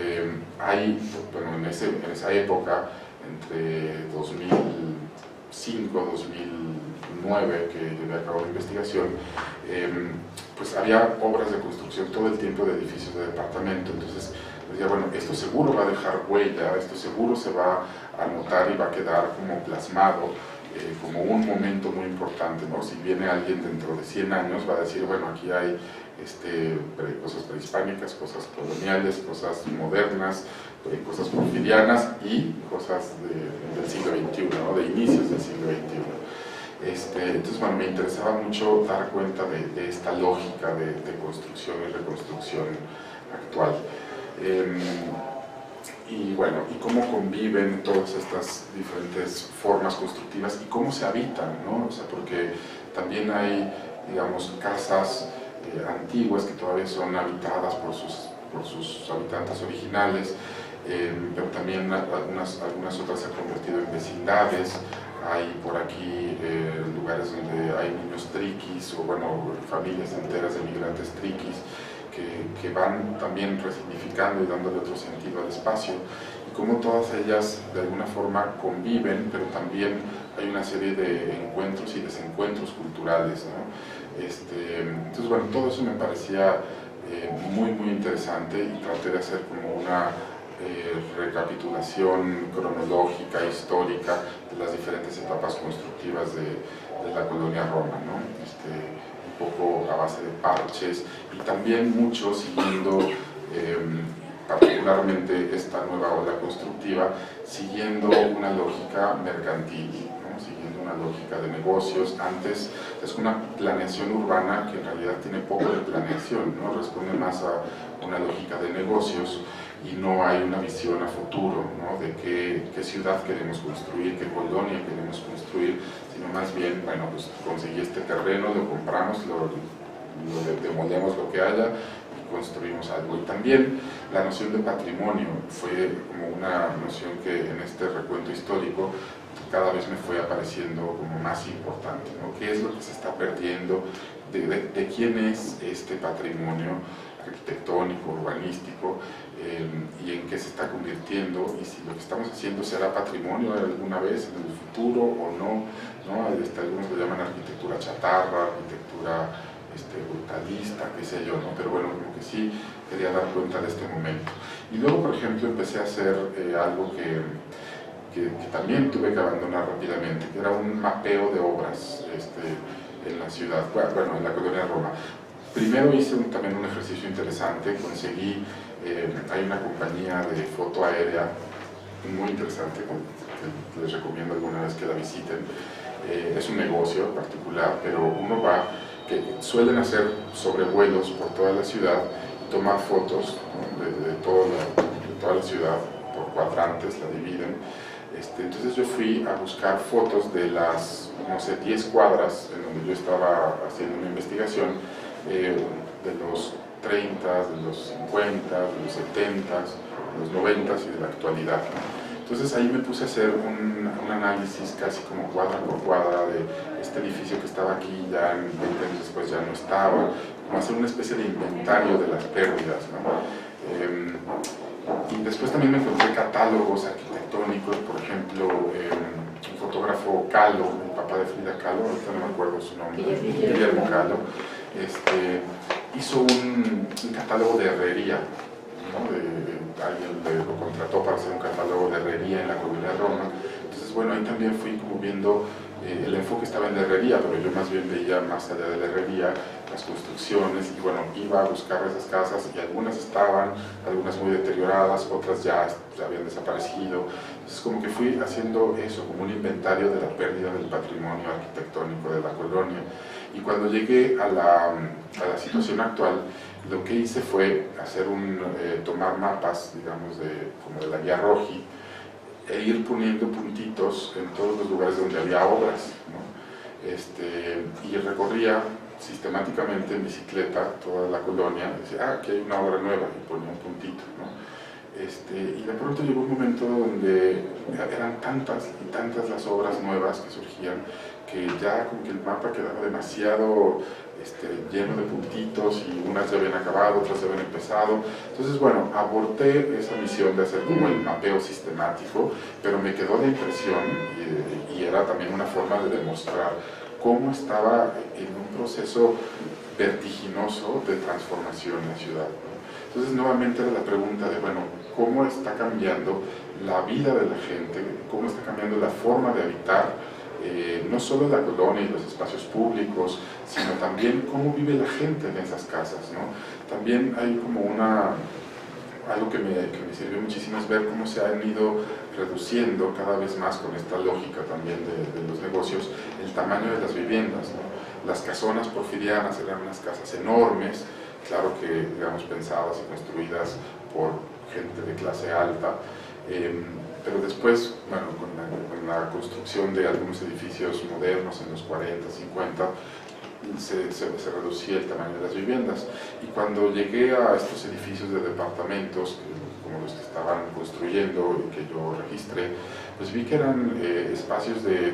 bueno, en esa época, entre 2005 2009, que llevé a cabo la investigación, pues había obras de construcción todo el tiempo de edificios de departamento. Entonces decía, bueno, esto seguro va a dejar huella, esto seguro se va a notar y va a quedar como plasmado como un momento muy importante, ¿no? Si viene alguien dentro de 100 años, va a decir, bueno, aquí hay cosas prehispánicas, cosas coloniales, cosas modernas, cosas porfirianas y cosas del siglo XXI, ¿no? De inicios del siglo XXI. Entonces, bueno, me interesaba mucho dar cuenta de esta lógica de construcción y reconstrucción actual. Y bueno, y cómo conviven todas estas diferentes formas constructivas y cómo se habitan, ¿no? O sea, porque también hay, digamos, casas antiguas que todavía son habitadas por sus habitantes originales, pero también algunas otras se han convertido en vecindades. Hay por aquí lugares donde hay niños triquis, o bueno, familias enteras de migrantes triquis, que van también resignificando y dándole otro sentido al espacio, y cómo todas ellas de alguna forma conviven, pero también hay una serie de encuentros y desencuentros culturales, ¿no? Entonces, bueno, todo eso me parecía muy interesante, y traté de hacer como una recapitulación cronológica, histórica, de las diferentes etapas constructivas de la colonia Roma, ¿no? Un poco a base de parches, y también mucho siguiendo particularmente esta nueva ola constructiva, siguiendo una lógica mercantil, ¿no? Siguiendo una lógica de negocios. Antes es una planeación urbana que en realidad tiene poco de planeación, ¿no? Responde más a una lógica de negocios, y no hay una visión a futuro, ¿no? De qué ciudad queremos construir, qué colonia queremos construir, sino más bien, bueno, pues conseguí este terreno, lo compramos, lo demolemos lo que haya y construimos algo. Y también la noción de patrimonio fue como una noción que en este recuento histórico cada vez me fue apareciendo como más importante, ¿no? ¿Qué es lo que se está perdiendo? ¿De quién es este patrimonio arquitectónico, urbanístico, y en qué se está convirtiendo, y si lo que estamos haciendo será patrimonio alguna vez en el futuro o no, ¿no? Algunos lo llaman arquitectura chatarra, arquitectura brutalista, qué sé yo, ¿no? Pero bueno, como que sí quería dar cuenta de este momento. Y luego, por ejemplo, empecé a hacer algo que también tuve que abandonar rápidamente, que era un mapeo de obras en la ciudad, bueno, en la colonia Roma. Primero hice también un ejercicio interesante, conseguí, hay una compañía de foto aérea muy interesante, que les recomiendo alguna vez que la visiten. Es un negocio particular, pero uno va, que suelen hacer sobrevuelos por toda la ciudad y tomar fotos, ¿no? de toda la ciudad por cuadrantes, la dividen. Entonces yo fui a buscar fotos de las, no sé, 10 cuadras en donde yo estaba haciendo una investigación, de los 30, de los 50, de los 70, de los 90 y de la actualidad. Entonces ahí me puse a hacer un análisis casi como cuadra por cuadra de este edificio que estaba aquí, ya 20 años después ya no estaba, como hacer una especie de inventario de las pérdidas, ¿no? Y después también me encontré catálogos arquitectónicos, por ejemplo, un fotógrafo Kahlo, el papá de Frida Kahlo, ahorita no me acuerdo su nombre, Guillermo Kahlo, hizo un catálogo de herrería, ¿no? Alguien lo contrató para hacer un catálogo de herrería en la Colonia de Roma. Entonces, bueno, ahí también fui como viendo, el enfoque estaba en la herrería, pero yo más bien veía más allá de la herrería las construcciones, y bueno, iba a buscar esas casas, y algunas estaban, algunas muy deterioradas, otras ya habían desaparecido. Entonces como que fui haciendo eso, como un inventario de la pérdida del patrimonio arquitectónico de la colonia. Y cuando llegué a la situación actual, lo que hice fue hacer tomar mapas, digamos, como de la guía Roji, e ir poniendo puntitos en todos los lugares donde había obras, ¿no? Y recorría sistemáticamente en bicicleta toda la colonia, y decía, aquí hay una obra nueva, y ponía un puntito, ¿no? Y de pronto llegó un momento donde eran tantas y tantas las obras nuevas que surgían, que ya como que el mapa quedaba demasiado lleno de puntitos, y unas ya habían acabado, otras ya habían empezado. Entonces, bueno, aborté esa misión de hacer como el mapeo sistemático, pero me quedó la impresión, y era también una forma de demostrar cómo estaba en un proceso vertiginoso de transformación en la ciudad, ¿no? Entonces, nuevamente era la pregunta de, bueno, ¿cómo está cambiando la vida de la gente? ¿Cómo está cambiando la forma de habitar? No solo la colonia y los espacios públicos, sino también cómo vive la gente en esas casas, ¿no? También hay como algo que me sirvió muchísimo, es ver cómo se han ido reduciendo cada vez más, con esta lógica también de los negocios, el tamaño de las viviendas, ¿no? Las casonas porfirianas eran unas casas enormes, claro que, digamos, pensadas y construidas por gente de clase alta, pero después, bueno, con la construcción de algunos edificios modernos en los 40, 50, se reducía el tamaño de las viviendas. Y cuando llegué a estos edificios de departamentos, como los que estaban construyendo y que yo registré, pues vi que eran espacios de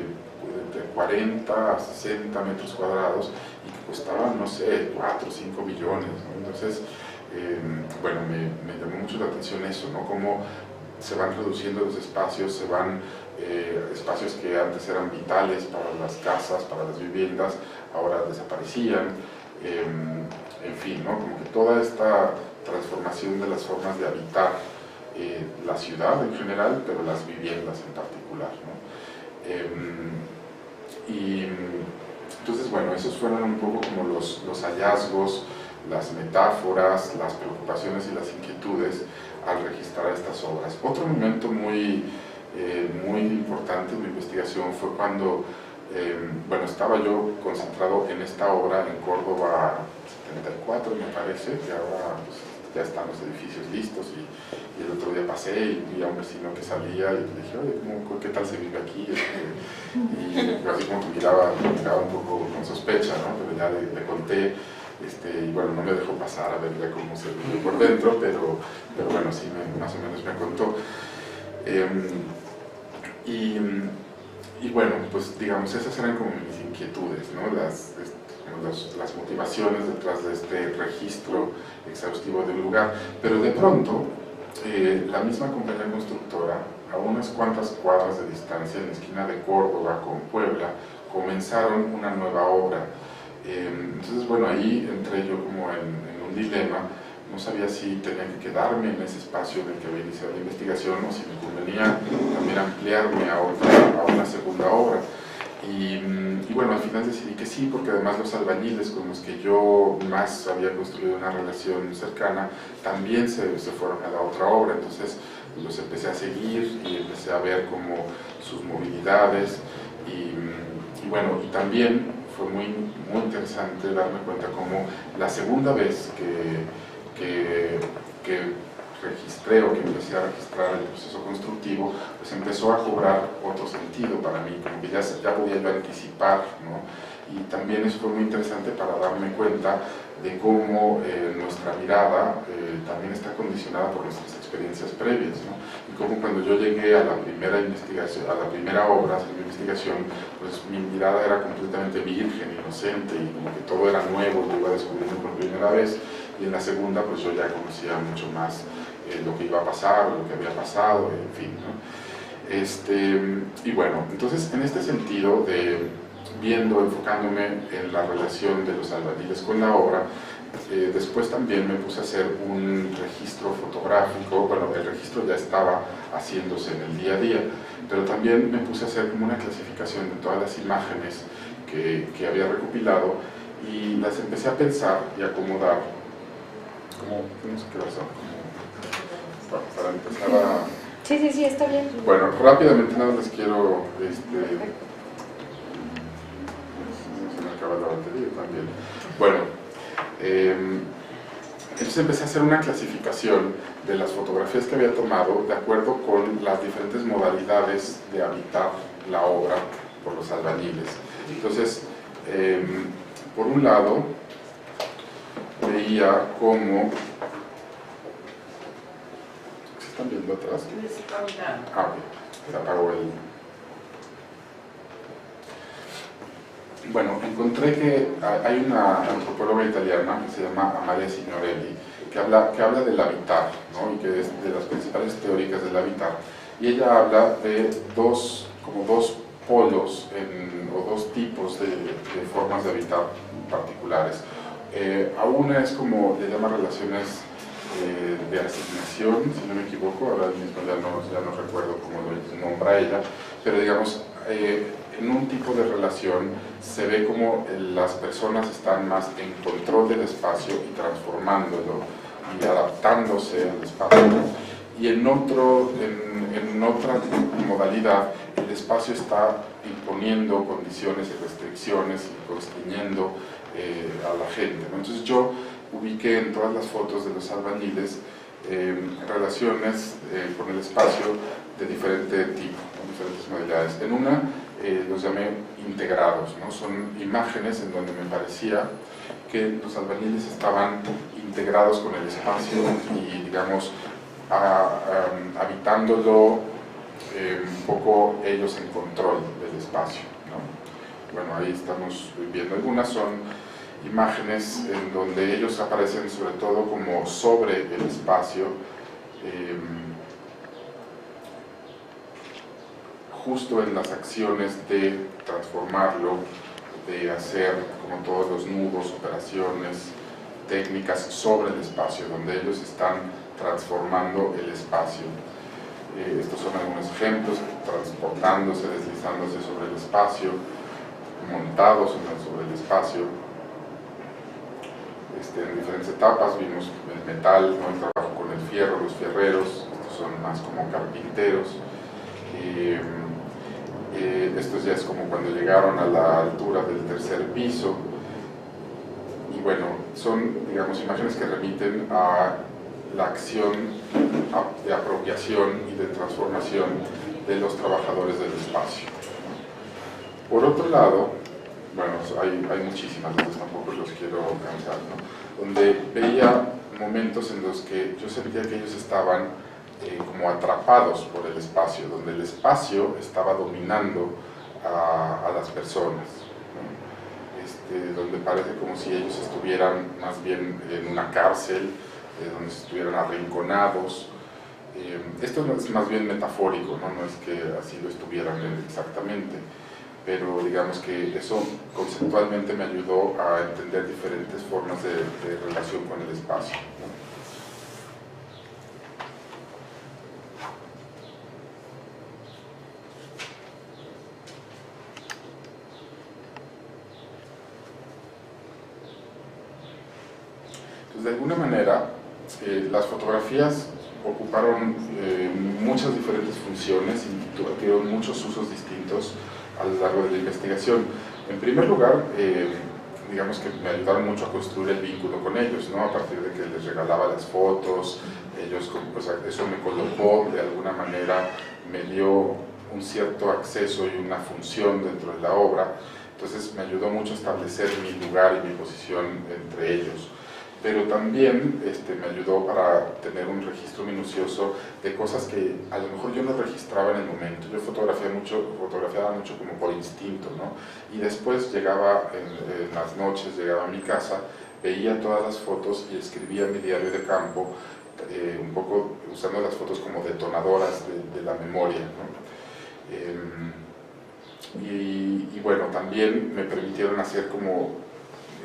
40 a 60 metros cuadrados, y que costaban, no sé, 4 o 5 millones, ¿no? Entonces, bueno, me llamó mucho la atención eso, ¿no? Cómo se van reduciendo los espacios, espacios que antes eran vitales para las casas, para las viviendas, ahora desaparecían, en fin, ¿no? Como que toda esta transformación de las formas de habitar la ciudad en general, pero las viviendas en particular, ¿no? Y entonces, bueno, esos fueron un poco como los hallazgos, las metáforas, las preocupaciones y las inquietudes al registrar estas obras. Otro momento muy importante en mi investigación fue cuando, bueno, estaba yo concentrado en esta obra en Córdoba 74, me parece, que ahora pues, ya están los edificios listos, y el otro día pasé y vi a un vecino que salía y le dije, oye, ¿qué tal se vive aquí? Y así como que miraba un poco con sospecha, ¿no? Pero ya le conté. Y bueno, no me dejó pasar a ver cómo se vive por dentro, pero bueno, sí, más o menos me contó. Y bueno, pues digamos, esas eran como mis inquietudes, ¿no? Las motivaciones detrás de este registro exhaustivo del lugar. Pero de pronto, la misma compañía constructora, a unas cuantas cuadras de distancia, en la esquina de Córdoba con Puebla, comenzaron una nueva obra. Entonces, bueno, ahí entré yo como en un dilema. No sabía si tenía que quedarme en ese espacio en el que había iniciado la investigación, o si me convenía también ampliarme a una segunda obra. Y bueno, al final decidí que sí, porque además los albañiles con los que yo más había construido una relación cercana también se fueron a la otra obra. Entonces los empecé a seguir y empecé a ver como sus movilidades, y bueno, y también fue muy interesante darme cuenta cómo la segunda vez que registré, o que empecé a registrar el proceso constructivo, pues empezó a cobrar otro sentido para mí, como que ya podía yo anticipar, ¿no? Y también eso fue muy interesante para darme cuenta de cómo nuestra mirada también está condicionada por nuestras experiencias previas, ¿no? Y cómo cuando yo llegué a la primera investigación, a la primera obra de mi investigación, pues mi mirada era completamente virgen, inocente, y como que todo era nuevo, lo iba descubriendo por primera vez. Y en la segunda, pues yo ya conocía mucho más lo que iba a pasar, lo que había pasado, en fin, ¿no? Y bueno, entonces en este sentido de enfocándome en la relación de los albañiles con la obra, Después también me puse a hacer un registro fotográfico. Bueno, el registro ya estaba haciéndose en el día a día, pero también me puse a hacer como una clasificación de todas las imágenes que había recopilado y las empecé a pensar y acomodar como, no sé qué va a ser, como para empezar a... Sí, está bien. Bueno, rápidamente nada les quiero, se me acaba la batería también. Bueno, entonces empecé a hacer una clasificación de las fotografías que había tomado de acuerdo con las diferentes modalidades de habitar la obra por los albañiles. Entonces, por un lado, veía cómo... ¿Se están viendo atrás? Ah, ok, se apagó el... Bueno, encontré que hay una antropóloga italiana que se llama Amalia Signorelli, que habla del habitar, ¿no? Y que es de las principales teóricas del habitar. Y ella habla de dos polos o dos tipos de formas de habitar particulares. A una es como le llama relaciones de asignación, si no me equivoco, ahora mismo ya no recuerdo cómo lo nombra ella, pero digamos, en un tipo de relación se ve como las personas están más en control del espacio y transformándolo y adaptándose al espacio. Y en otra modalidad, el espacio está imponiendo condiciones y restricciones y constriñendo a la gente, ¿no? Entonces yo ubiqué en todas las fotos de los albañiles relaciones con el espacio de diferente tipo, ¿no? Diferentes modalidades. En una los llamé integrados, ¿no? Son imágenes en donde me parecía que los albañiles estaban integrados con el espacio y, digamos, habitándolo un poco ellos en control del espacio, ¿no? Bueno, ahí estamos viendo algunas, son imágenes en donde ellos aparecen sobre todo como sobre el espacio, justo en las acciones de transformarlo, de hacer como todos los nudos, operaciones, técnicas sobre el espacio, donde ellos están transformando el espacio. Estos son algunos ejemplos: transportándose, deslizándose sobre el espacio, montados sobre el espacio. En diferentes etapas vimos el metal, ¿no? El trabajo con el fierro, los fierreros, estos son más como carpinteros. Estos ya es como cuando llegaron a la altura del tercer piso. Y bueno, son, digamos, imágenes que remiten a la acción de apropiación y de transformación de los trabajadores del espacio. Por otro lado, bueno, hay muchísimas, entonces tampoco los quiero cansar, ¿no? Donde veía momentos en los que yo sentía que ellos estaban como atrapados por el espacio, donde el espacio estaba dominando a las personas, ¿no? Donde parece como si ellos estuvieran más bien en una cárcel, donde estuvieran arrinconados. Esto es más bien metafórico, ¿no? No es que así lo estuvieran exactamente, pero digamos que eso conceptualmente me ayudó a entender diferentes formas de relación con el espacio, ¿no? Entonces, de alguna manera, las fotografías ocuparon muchas diferentes funciones y tuvieron muchos usos distintos a lo largo de la investigación. En primer lugar, digamos que me ayudaron mucho a construir el vínculo con ellos, ¿no? A partir de que les regalaba las fotos, ellos, pues, eso me colocó de alguna manera, me dio un cierto acceso y una función dentro de la obra. Entonces me ayudó mucho a establecer mi lugar y mi posición entre ellos. Pero también me ayudó para tener un registro minucioso de cosas que a lo mejor yo no registraba en el momento. Yo fotografiaba mucho como por instinto, ¿no? Y después llegaba en las noches, llegaba a mi casa, veía todas las fotos y escribía mi diario de campo, un poco usando las fotos como detonadoras de la memoria, ¿no? Y bueno, también me permitieron hacer como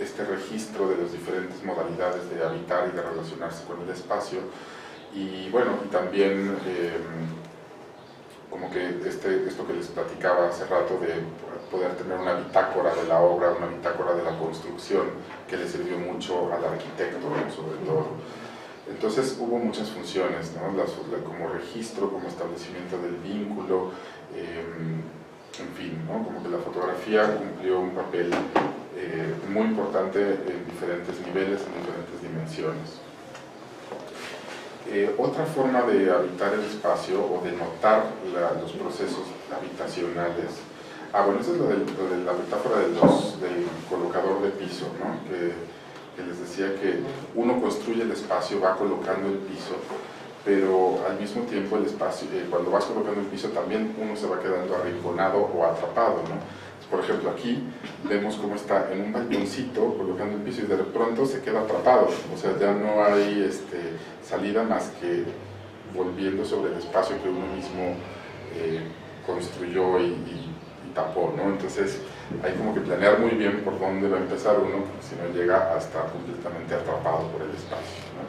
este registro de las diferentes modalidades de habitar y de relacionarse con el espacio, y bueno, y también como que esto que les platicaba hace rato de poder tener una bitácora de la obra, una bitácora de la construcción, que le sirvió mucho al arquitecto, ¿no? Sobre todo. Entonces hubo muchas funciones, ¿no? Como registro, como establecimiento del vínculo, en fin, ¿no? Como que la fotografía cumplió un papel muy importante en diferentes niveles, en diferentes dimensiones. Otra forma de habitar el espacio o de notar los procesos habitacionales, bueno, eso es lo de la metáfora del colocador de piso, ¿no? Que les decía que uno construye el espacio, va colocando el piso, pero al mismo tiempo el espacio, cuando vas colocando el piso también uno se va quedando arrinconado o atrapado, ¿no? Por ejemplo, aquí vemos cómo está en un balconcito colocando el piso y de pronto se queda atrapado, o sea, ya no hay salida más que volviendo sobre el espacio que uno mismo construyó y tapó, ¿no? Entonces hay como que planear muy bien por dónde va a empezar uno, porque si no llega a estar completamente atrapado por el espacio, ¿no?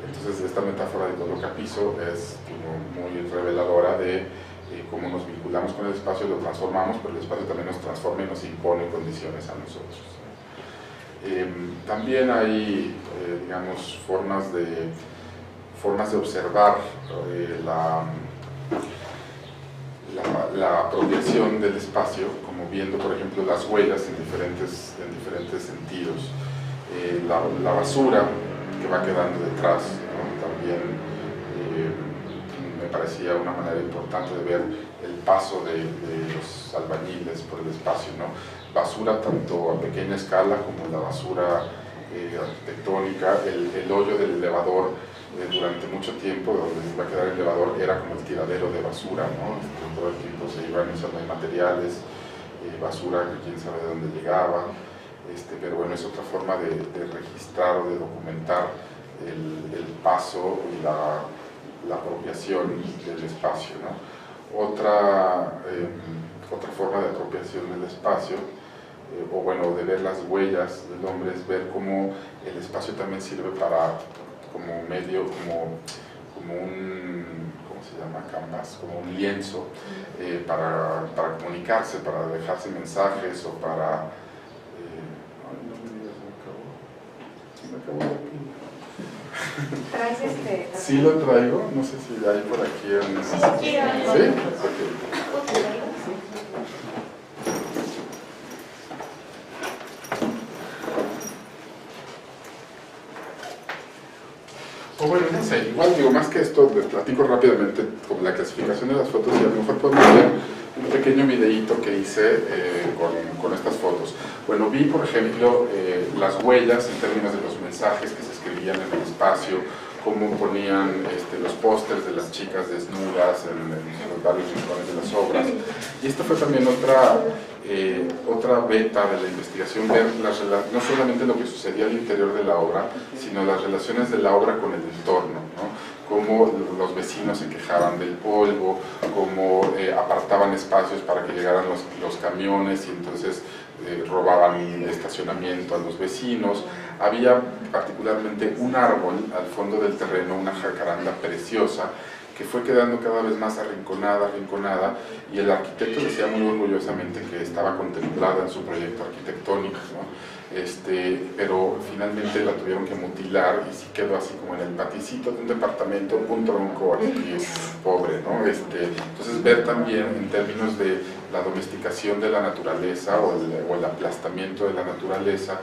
Entonces esta metáfora de colocapiso es como muy reveladora de cómo nos vinculamos con el espacio, lo transformamos, pero el espacio también nos transforma y nos impone condiciones a nosotros. También hay, digamos, formas de observar la apropiación del espacio, como viendo, por ejemplo, las huellas en diferentes sentidos. La basura que va quedando detrás, ¿no? También me parecía una manera importante de ver el paso de los albañiles por el espacio, ¿no? Basura tanto a pequeña escala como la basura arquitectónica, el hoyo del elevador durante mucho tiempo, donde iba a quedar el elevador, era como el tiradero de basura, ¿no? Todo el tiempo se iban usando materiales, basura que quién sabe de dónde llegaba, pero bueno, es otra forma de registrar o de documentar el paso y la apropiación del espacio, ¿no? Otra forma de apropiación del espacio, o bueno, de ver las huellas del hombre, es ver cómo el espacio también sirve como medio, como un, ¿cómo se llama? Canvas, como un lienzo para comunicarse, para dejarse mensajes o para... ay, no me digas, se me acabó la pila. ¿Traes Sí lo traigo, no sé si hay por aquí un... ¿Sí? Okay. O bueno, no sé, igual digo, más que esto, les platico rápidamente como la clasificación de las fotos y a lo mejor podemos ver un pequeño videíto que hice con estas fotos. Bueno, vi, por ejemplo, las huellas en términos de los mensajes que se escribían en el espacio, cómo ponían los pósters de las chicas desnudas en los varios rincones de las obras. Y esta fue también otra beta de la investigación, ver no solamente lo que sucedía al interior de la obra, sino las relaciones de la obra con el entorno, ¿no? Cómo los vecinos se quejaban del polvo, cómo apartaban espacios para que llegaran los camiones y entonces robaban estacionamiento a los vecinos. Había particularmente un árbol al fondo del terreno, una jacaranda preciosa, que fue quedando cada vez más arrinconada, y el arquitecto decía muy orgullosamente que estaba contemplada en su proyecto arquitectónico, ¿no? Pero finalmente la tuvieron que mutilar y sí quedó así como en el paticito de un departamento, un tronco aquí pobre, ¿no? Entonces ver también en términos de la domesticación de la naturaleza o el aplastamiento de la naturaleza,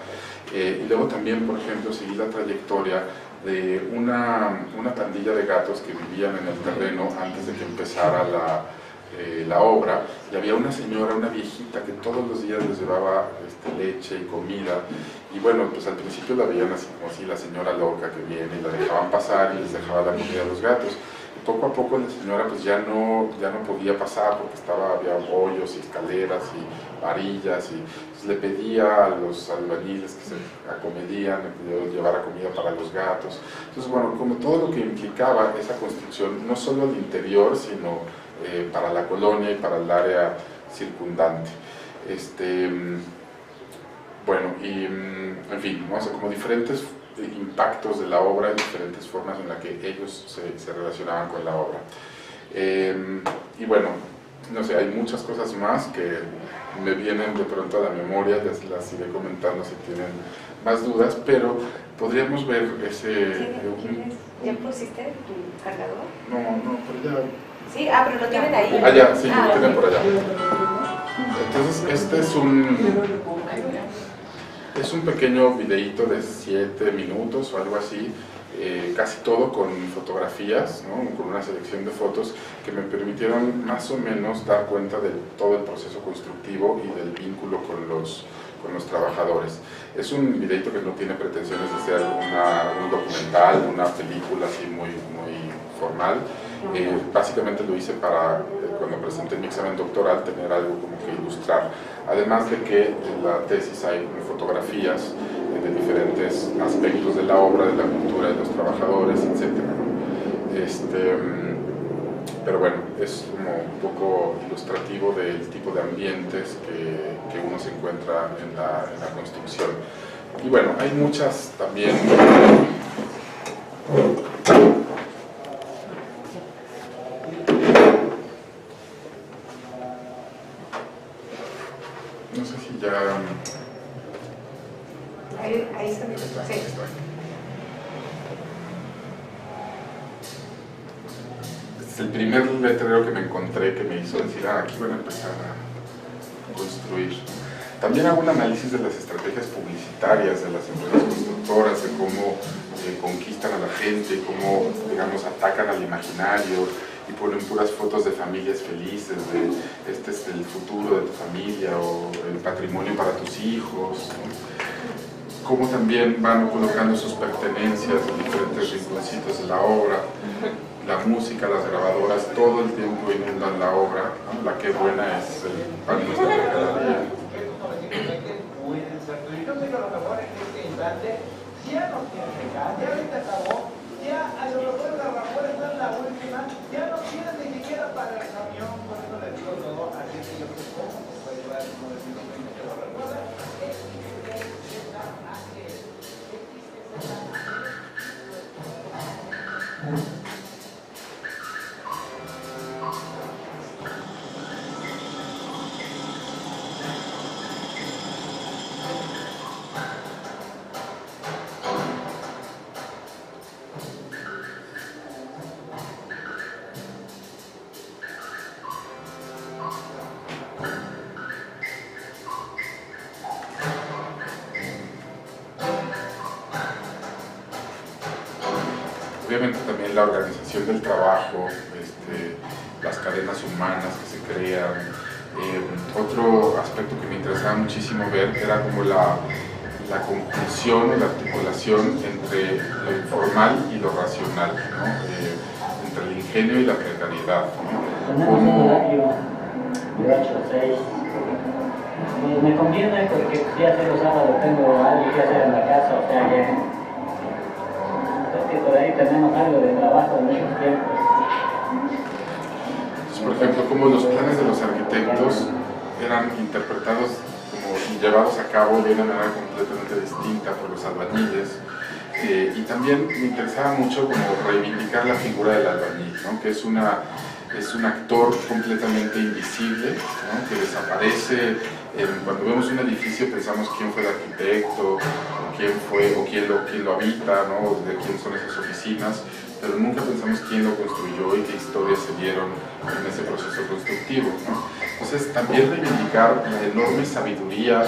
y luego también, por ejemplo, seguir la trayectoria de una pandilla de gatos que vivían en el terreno antes de que empezara la obra, y había una señora, una viejita, que todos los días les llevaba leche y comida, y bueno, pues al principio la veían así como así, la señora loca que viene, y la dejaban pasar y les dejaba la comida a los gatos. Y poco a poco la señora pues ya no podía pasar porque había hoyos y escaleras y varillas, y pues, le pedía a los albañiles que se acomedían, le llevara comida para los gatos. Entonces bueno, como todo lo que implicaba esa construcción, no solo al interior, sino para la colonia y para el área circundante. Bueno, y en fin, ¿no? O sea, como diferentes impactos de la obra y diferentes formas en las que ellos se relacionaban con la obra. Y bueno, no sé, hay muchas cosas más que me vienen de pronto a la memoria, las iré comentando si tienen más dudas, pero podríamos ver ese... ¿Ya pusiste tu cargador? No, pero ya... Sí, pero lo tienen ahí. Ah, ya, sí, lo sí. tienen por allá. Entonces, este es un pequeño videíto de 7 minutos o algo así, casi todo con fotografías, ¿no? Con una selección de fotos que me permitieron más o menos dar cuenta de todo el proceso constructivo y del vínculo con los trabajadores. Es un videíto que no tiene pretensiones de ser un documental, una película así muy formal. Básicamente lo hice para, cuando presenté mi examen doctoral, tener algo como que ilustrar. Además de que en la tesis hay fotografías de diferentes aspectos de la obra, de la cultura de los trabajadores, etc. Pero bueno, es como un poco ilustrativo del tipo de ambientes que uno se encuentra en la construcción. Y bueno, hay muchas también... No sé si ya... Ahí está mi sí. Este es el primer letrero que me encontré que me hizo decir, aquí van a empezar a construir. También hago un análisis de las estrategias publicitarias de las empresas constructoras, de cómo conquistan a la gente, cómo, digamos, atacan al imaginario y ponen puras fotos de familias felices, de este es el futuro de tu familia o el patrimonio para tus hijos, ¿no? Cómo también van colocando sus pertenencias en diferentes rinconcitos de la obra, la música, las grabadoras, todo el tiempo inundan la obra, ¿no? La que buena es el pan nuestro de cada día. Ya no quiere pegar, ya ahorita acabó, ya a lo mejor la vapor está en la última, ya no quiere ni siquiera para el camión, por eso le digo todo, así que yo creo que se puede llevar uno de mis domingos que lo recuerda. Obviamente también la organización del trabajo, las cadenas humanas que se crean. Otro aspecto que me interesaba muchísimo ver era como la conjunción o la articulación entre lo informal y lo racional, ¿no? Entre el ingenio y la precariedad, ¿no? Tenemos un horario de 8 a 6. Me conviene porque ya sé los sábados tengo algo que hacer en la casa, o sea que por ahí tenemos algo de trabajo en esos tiempos. Por ejemplo, como los planes de los arquitectos eran interpretados y llevados a cabo de una manera completamente distinta por los albañiles. Y también me interesaba mucho como reivindicar la figura del albañil, ¿no? Que es un actor completamente invisible, ¿no? Que desaparece. Cuando vemos un edificio pensamos quién fue el arquitecto, o quién lo habita, ¿no? De quién son esas oficinas, pero nunca pensamos quién lo construyó y qué historias se dieron en ese proceso constructivo, ¿no? Entonces también reivindicar la enorme sabiduría,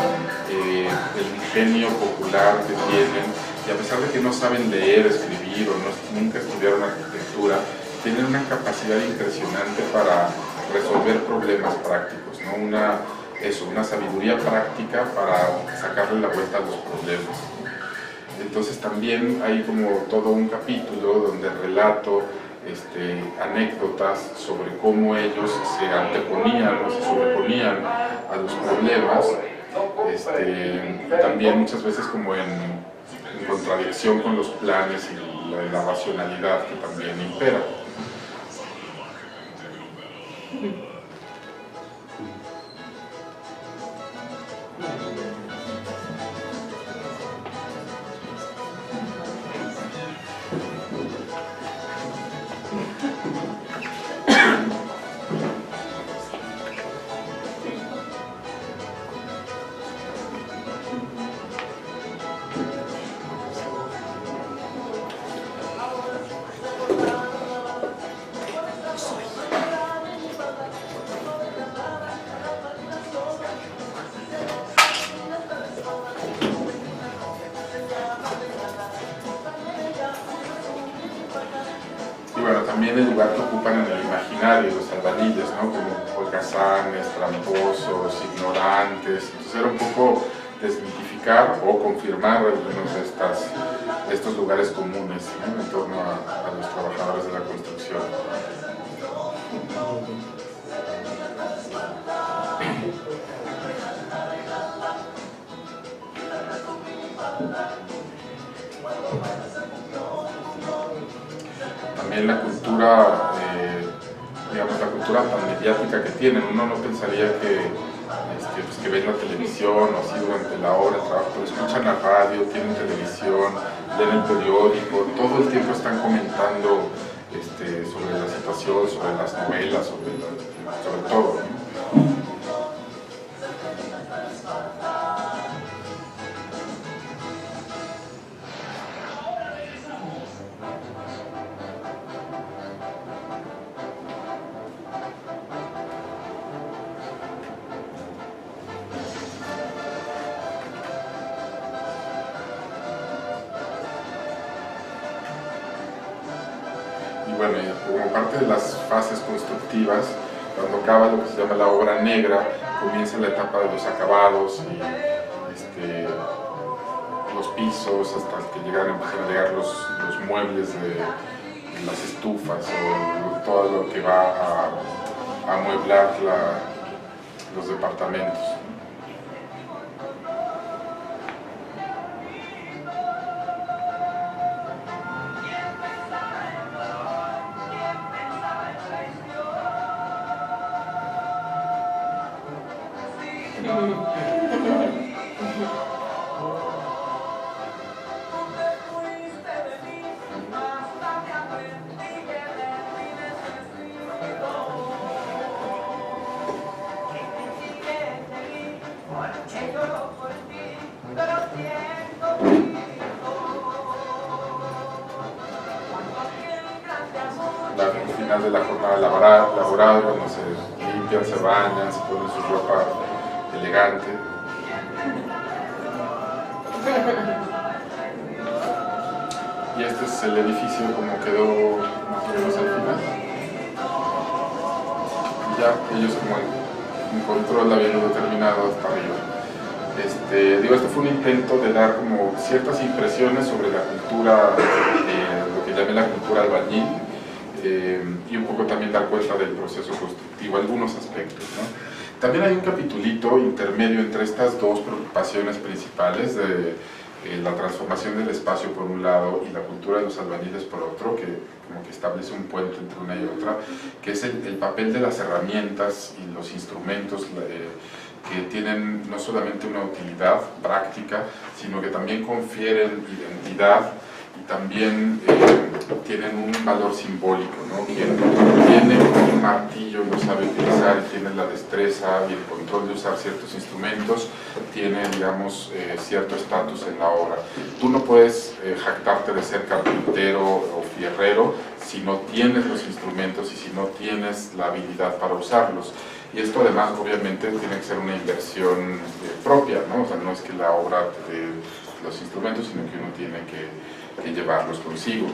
el ingenio popular que tienen, y a pesar de que no saben leer, escribir o nunca estudiaron arquitectura, tienen una capacidad impresionante para resolver problemas prácticos, ¿no? Una sabiduría práctica para sacarle la vuelta a los problemas. Entonces también hay como todo un capítulo donde relato anécdotas sobre cómo ellos se anteponían o se sobreponían a los problemas, también muchas veces como en contradicción con los planes y la racionalidad que también impera. también el lugar que ocupan en el imaginario los albañiles, ¿no? Como holgazanes, tramposos, ignorantes. Entonces era un poco desmitificar o confirmar algunos de estos lugares comunes, ¿no? En torno a los trabajadores de la construcción. También la cultura, digamos, la cultura tan mediática que tienen. Uno no pensaría pues, que ven la televisión o así durante la hora de trabajo, pero escuchan la radio, tienen televisión, leen el periódico, todo el tiempo están comentando sobre la situación, sobre las novelas, sobre todo, ¿no? Bueno, como parte de las fases constructivas, cuando acaba lo que se llama la obra negra, comienza la etapa de los acabados y los pisos, hasta que empiezan a llegar los muebles de las estufas o todo lo que va a amueblar los departamentos. Al final de la jornada laboral, cuando se limpian, se bañan, se ponen su ropa elegante. Y este es el edificio como quedó más o menos al final. Y ya ellos como en control habiendo terminado hasta arriba. Este fue un intento de dar como ciertas impresiones sobre la cultura, lo que llamé la cultura albañil, y un poco también dar cuenta del proceso constructivo, algunos aspectos, ¿no? También hay un capitulito intermedio entre estas dos preocupaciones principales de la transformación del espacio por un lado y la cultura de los albañiles por otro, que como que establece un puente entre una y otra, que es el papel de las herramientas y los instrumentos que tienen no solamente una utilidad práctica, sino que también confieren identidad y también tienen un valor simbólico, ¿no? Quien tiene un martillo y lo sabe utilizar y tiene la destreza y el control de usar ciertos instrumentos, tiene, digamos, cierto estatus en la obra. Tú no puedes jactarte de ser carpintero o fierrero si no tienes los instrumentos y si no tienes la habilidad para usarlos. Y esto además obviamente tiene que ser una inversión propia, ¿no? O sea, no es que la obra te dé los instrumentos, sino que uno tiene que llevarlos consigo.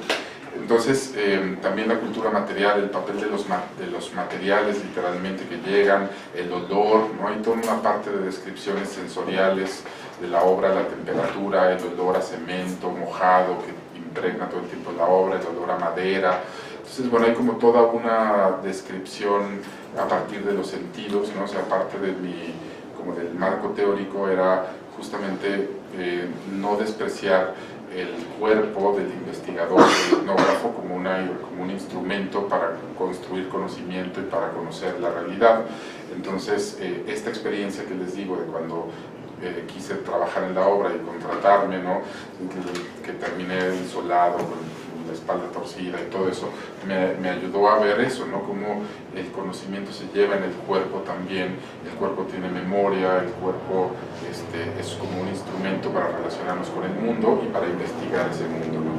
Entonces, también la cultura material, el papel de los materiales literalmente que llegan, el olor, ¿no? Hay toda una parte de descripciones sensoriales de la obra, la temperatura, el olor a cemento mojado que impregna todo el tiempo la obra, el olor a madera. Entonces, bueno, hay como toda una descripción a partir de los sentidos, ¿no? O sea, parte de como del marco teórico era justamente no despreciar el cuerpo del investigador, del etnógrafo, como un instrumento para construir conocimiento y para conocer la realidad. Entonces, esta experiencia que les digo de cuando quise trabajar en la obra y contratarme, ¿no? Que terminé insolado con la espalda torcida y todo eso, me ayudó a ver eso, ¿no? Cómo el conocimiento se lleva en el cuerpo también, el cuerpo tiene memoria, el cuerpo es como un instrumento para relacionarnos con el mundo y para investigar ese mundo, ¿no?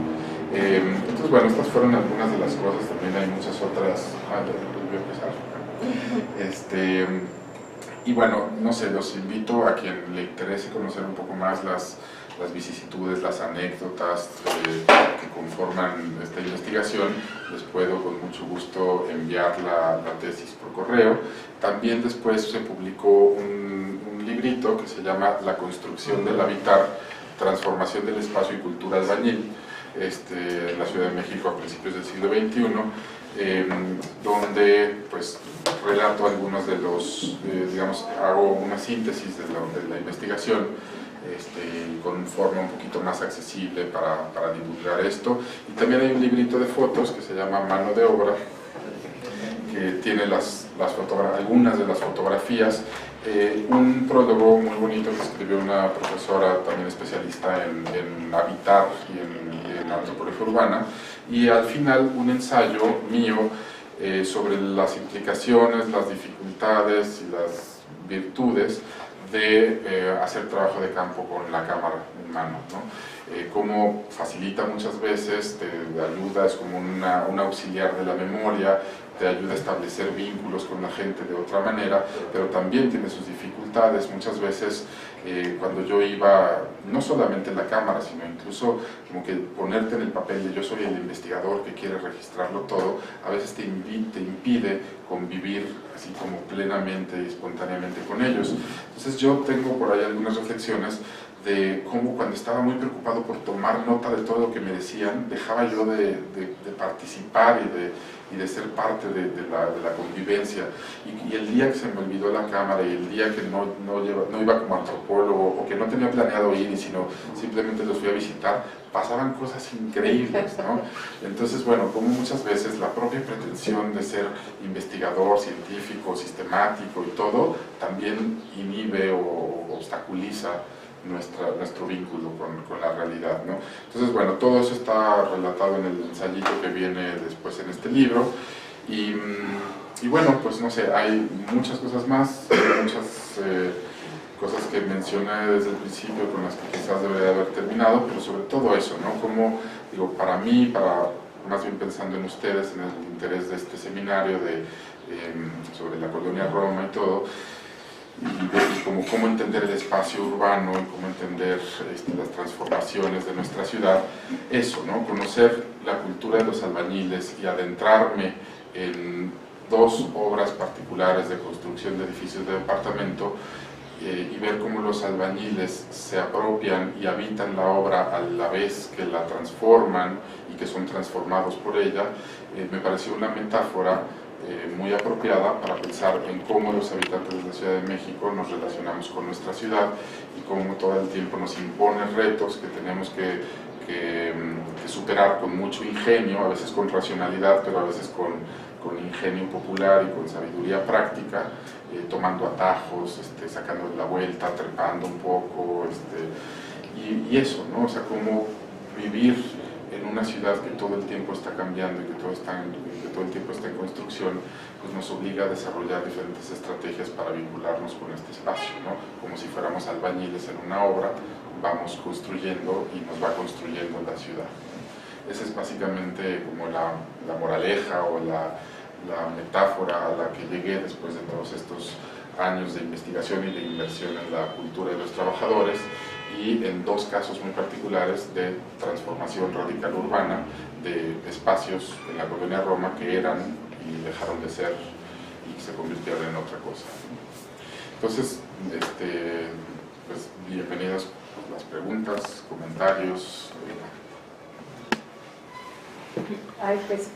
Entonces, bueno, estas fueron algunas de las cosas, también hay muchas otras. Voy a empezar. Y bueno, no sé, los invito a quien le interese conocer un poco más las las vicisitudes, las anécdotas que conforman esta investigación, les puedo con mucho gusto enviar la tesis por correo. También después se publicó un librito que se llama La construcción del hábitat, transformación del espacio y cultura albañil, en la Ciudad de México a principios del siglo XXI, donde pues relato algunos de los, digamos, hago una síntesis de la investigación con forma un poquito más accesible para divulgar esto. Y también hay un librito de fotos que se llama Mano de Obra, que tiene algunas de las fotografías, un prólogo muy bonito que escribió una profesora también especialista en hábitat y en antropología urbana, y al final un ensayo mío sobre las implicaciones, las dificultades y las virtudes de hacer trabajo de campo con la cámara en mano, ¿no? Cómo facilita muchas veces, te ayuda, es como un auxiliar de la memoria, te ayuda a establecer vínculos con la gente de otra manera, pero también tiene sus dificultades. Muchas veces cuando yo iba, no solamente en la cámara, sino incluso como que ponerte en el papel de yo soy el investigador que quiere registrarlo todo, a veces te impide convivir así como plenamente y espontáneamente con ellos. Entonces yo tengo por ahí algunas reflexiones de cómo cuando estaba muy preocupado por tomar nota de todo lo que me decían, dejaba yo de participar y de ser parte de la convivencia. Y el día que se me olvidó la cámara y el día que no iba como antropólogo o que no tenía planeado ir, sino simplemente los fui a visitar, pasaban cosas increíbles, ¿no? Entonces, bueno, como muchas veces la propia pretensión de ser investigador, científico, sistemático y todo, también inhibe o obstaculiza nuestro vínculo con la realidad, ¿no? Entonces, bueno, todo eso está relatado en el ensayito que viene después en este libro, y bueno, pues no sé, hay muchas cosas más, muchas cosas que mencioné desde el principio con las que quizás debería haber terminado, pero sobre todo eso, ¿no? Como, digo, para mí, más bien pensando en ustedes, en el interés de este seminario sobre la colonia Roma y todo, y como cómo entender el espacio urbano y cómo entender las transformaciones de nuestra ciudad, eso, ¿no? Conocer la cultura de los albañiles y adentrarme en dos obras particulares de construcción de edificios de departamento y ver cómo los albañiles se apropian y habitan la obra a la vez que la transforman y que son transformados por ella, me pareció una metáfora muy apropiada para pensar en cómo los habitantes de la Ciudad de México nos relacionamos con nuestra ciudad y cómo todo el tiempo nos impone retos que tenemos que superar con mucho ingenio, a veces con racionalidad, pero a veces con ingenio popular y con sabiduría práctica, tomando atajos, sacando la vuelta, trepando un poco, y eso, ¿no? O sea, cómo vivir en una ciudad que todo el tiempo está cambiando y que todo el tiempo está en construcción, pues nos obliga a desarrollar diferentes estrategias para vincularnos con este espacio, ¿no? Como si fuéramos albañiles en una obra, vamos construyendo y nos va construyendo la ciudad. Esa es básicamente como la moraleja o la metáfora a la que llegué después de todos estos años de investigación y de inversión en la cultura de los trabajadores, y en dos casos muy particulares de transformación radical urbana de espacios en la colonia Roma que eran y dejaron de ser y se convirtieron en otra cosa. Entonces, pues bienvenidos a las preguntas, comentarios. Ay, pues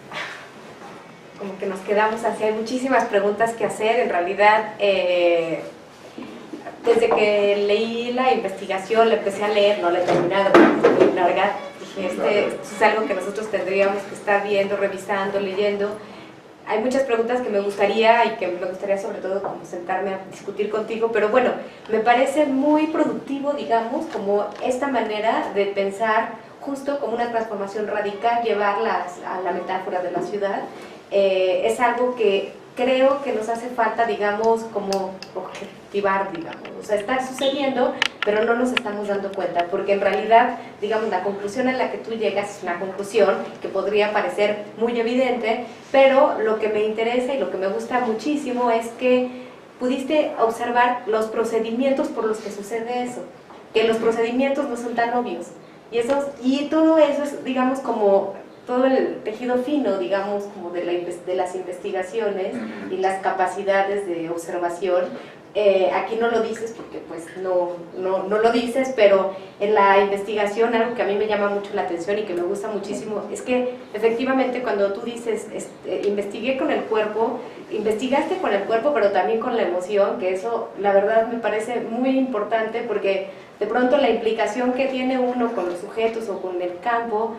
como que nos quedamos así, hay muchísimas preguntas que hacer. En realidad, desde que leí la investigación, la empecé a leer, no la he terminado, porque es muy larga. Dije, esto es algo que nosotros tendríamos que estar viendo, revisando, leyendo. Hay muchas preguntas que me gustaría, y que me gustaría sobre todo como sentarme a discutir contigo, pero bueno, me parece muy productivo, digamos, como esta manera de pensar justo como una transformación radical, llevarlas a la metáfora de la ciudad. Es algo que creo que nos hace falta, digamos, como objetivar, digamos. O sea, está sucediendo, pero no nos estamos dando cuenta, porque en realidad, digamos, la conclusión a la que tú llegas es una conclusión que podría parecer muy evidente, pero lo que me interesa y lo que me gusta muchísimo es que pudiste observar los procedimientos por los que sucede eso, que los procedimientos no son tan obvios. Y todo eso es, digamos, como todo el tejido fino, digamos, como de las investigaciones y las capacidades de observación. Aquí no lo dices porque pues no lo dices, pero en la investigación algo que a mí me llama mucho la atención y que me gusta muchísimo es que efectivamente cuando tú dices investigué con el cuerpo, investigaste con el cuerpo pero también con la emoción, que eso la verdad me parece muy importante porque de pronto la implicación que tiene uno con los sujetos o con el campo,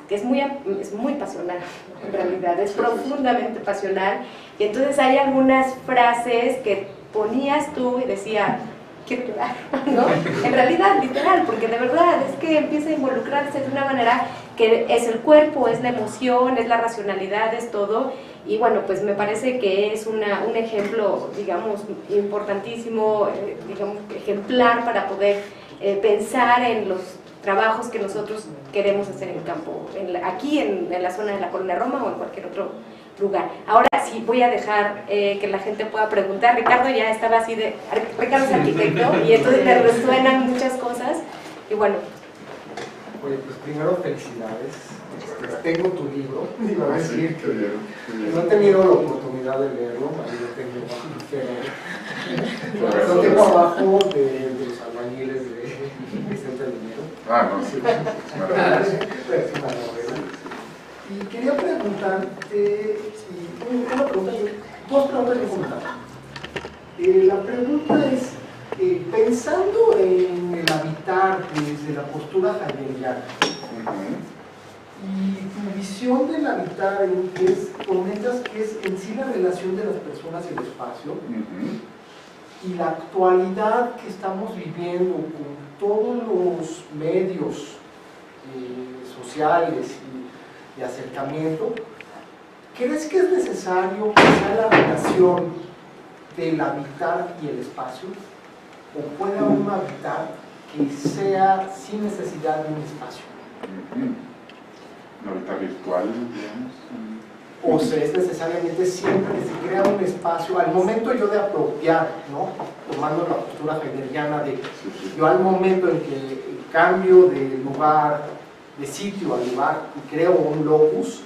que es muy pasional, en realidad, es profundamente pasional, y entonces hay algunas frases que ponías tú y decía, quiero llorar, ¿no? En realidad, literal, porque de verdad es que empieza a involucrarse de una manera que es el cuerpo, es la emoción, es la racionalidad, es todo, y bueno, pues me parece que es un ejemplo, digamos, importantísimo, digamos, ejemplar para poder pensar en los trabajos que nosotros queremos hacer en campo, aquí en la zona de la Colonia Roma o en cualquier otro lugar. Ahora sí voy a dejar que la gente pueda preguntar. Ricardo ya estaba así de... Ricardo es arquitecto y entonces le resuenan muchas cosas y bueno. Oye, pues primero felicidades. Tengo tu libro, iba a decir que no he tenido la oportunidad de leerlo, ahí lo tengo abajo, lo tengo abajo de los albañiles de Vicente Linero. Ah, no, sí. Es una novela. Y quería preguntarte, dos preguntas que comentar. La pregunta es, pensando en el habitar desde la postura heideggeriana, y tu visión del habitar comentas que es en sí la relación de las personas y el espacio, y la actualidad que estamos viviendo con todos los medios sociales y acercamiento, ¿crees que es necesario que sea la relación del habitar y el espacio? ¿O puede uno habitar que sea sin necesidad de un espacio? ¿Un habitar virtual, digamos? O sea, es necesariamente siempre que se crea un espacio, al momento yo de apropiar, ¿no? Tomando la postura heideggeriana de yo al momento en que cambio de lugar, de sitio al lugar y creo un locus,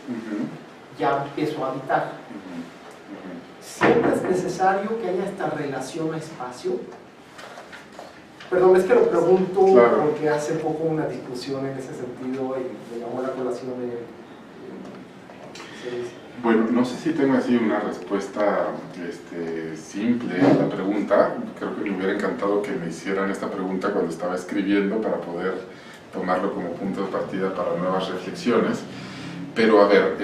ya empiezo a habitar. ¿Siempre es necesario que haya esta relación a espacio? Perdón, es que lo pregunto porque hace poco una discusión en ese sentido y me llamó la colación de... Bueno, no sé si tengo así una respuesta simple a la pregunta. Creo que me hubiera encantado que me hicieran esta pregunta cuando estaba escribiendo para poder tomarlo como punto de partida para nuevas reflexiones. Pero a ver,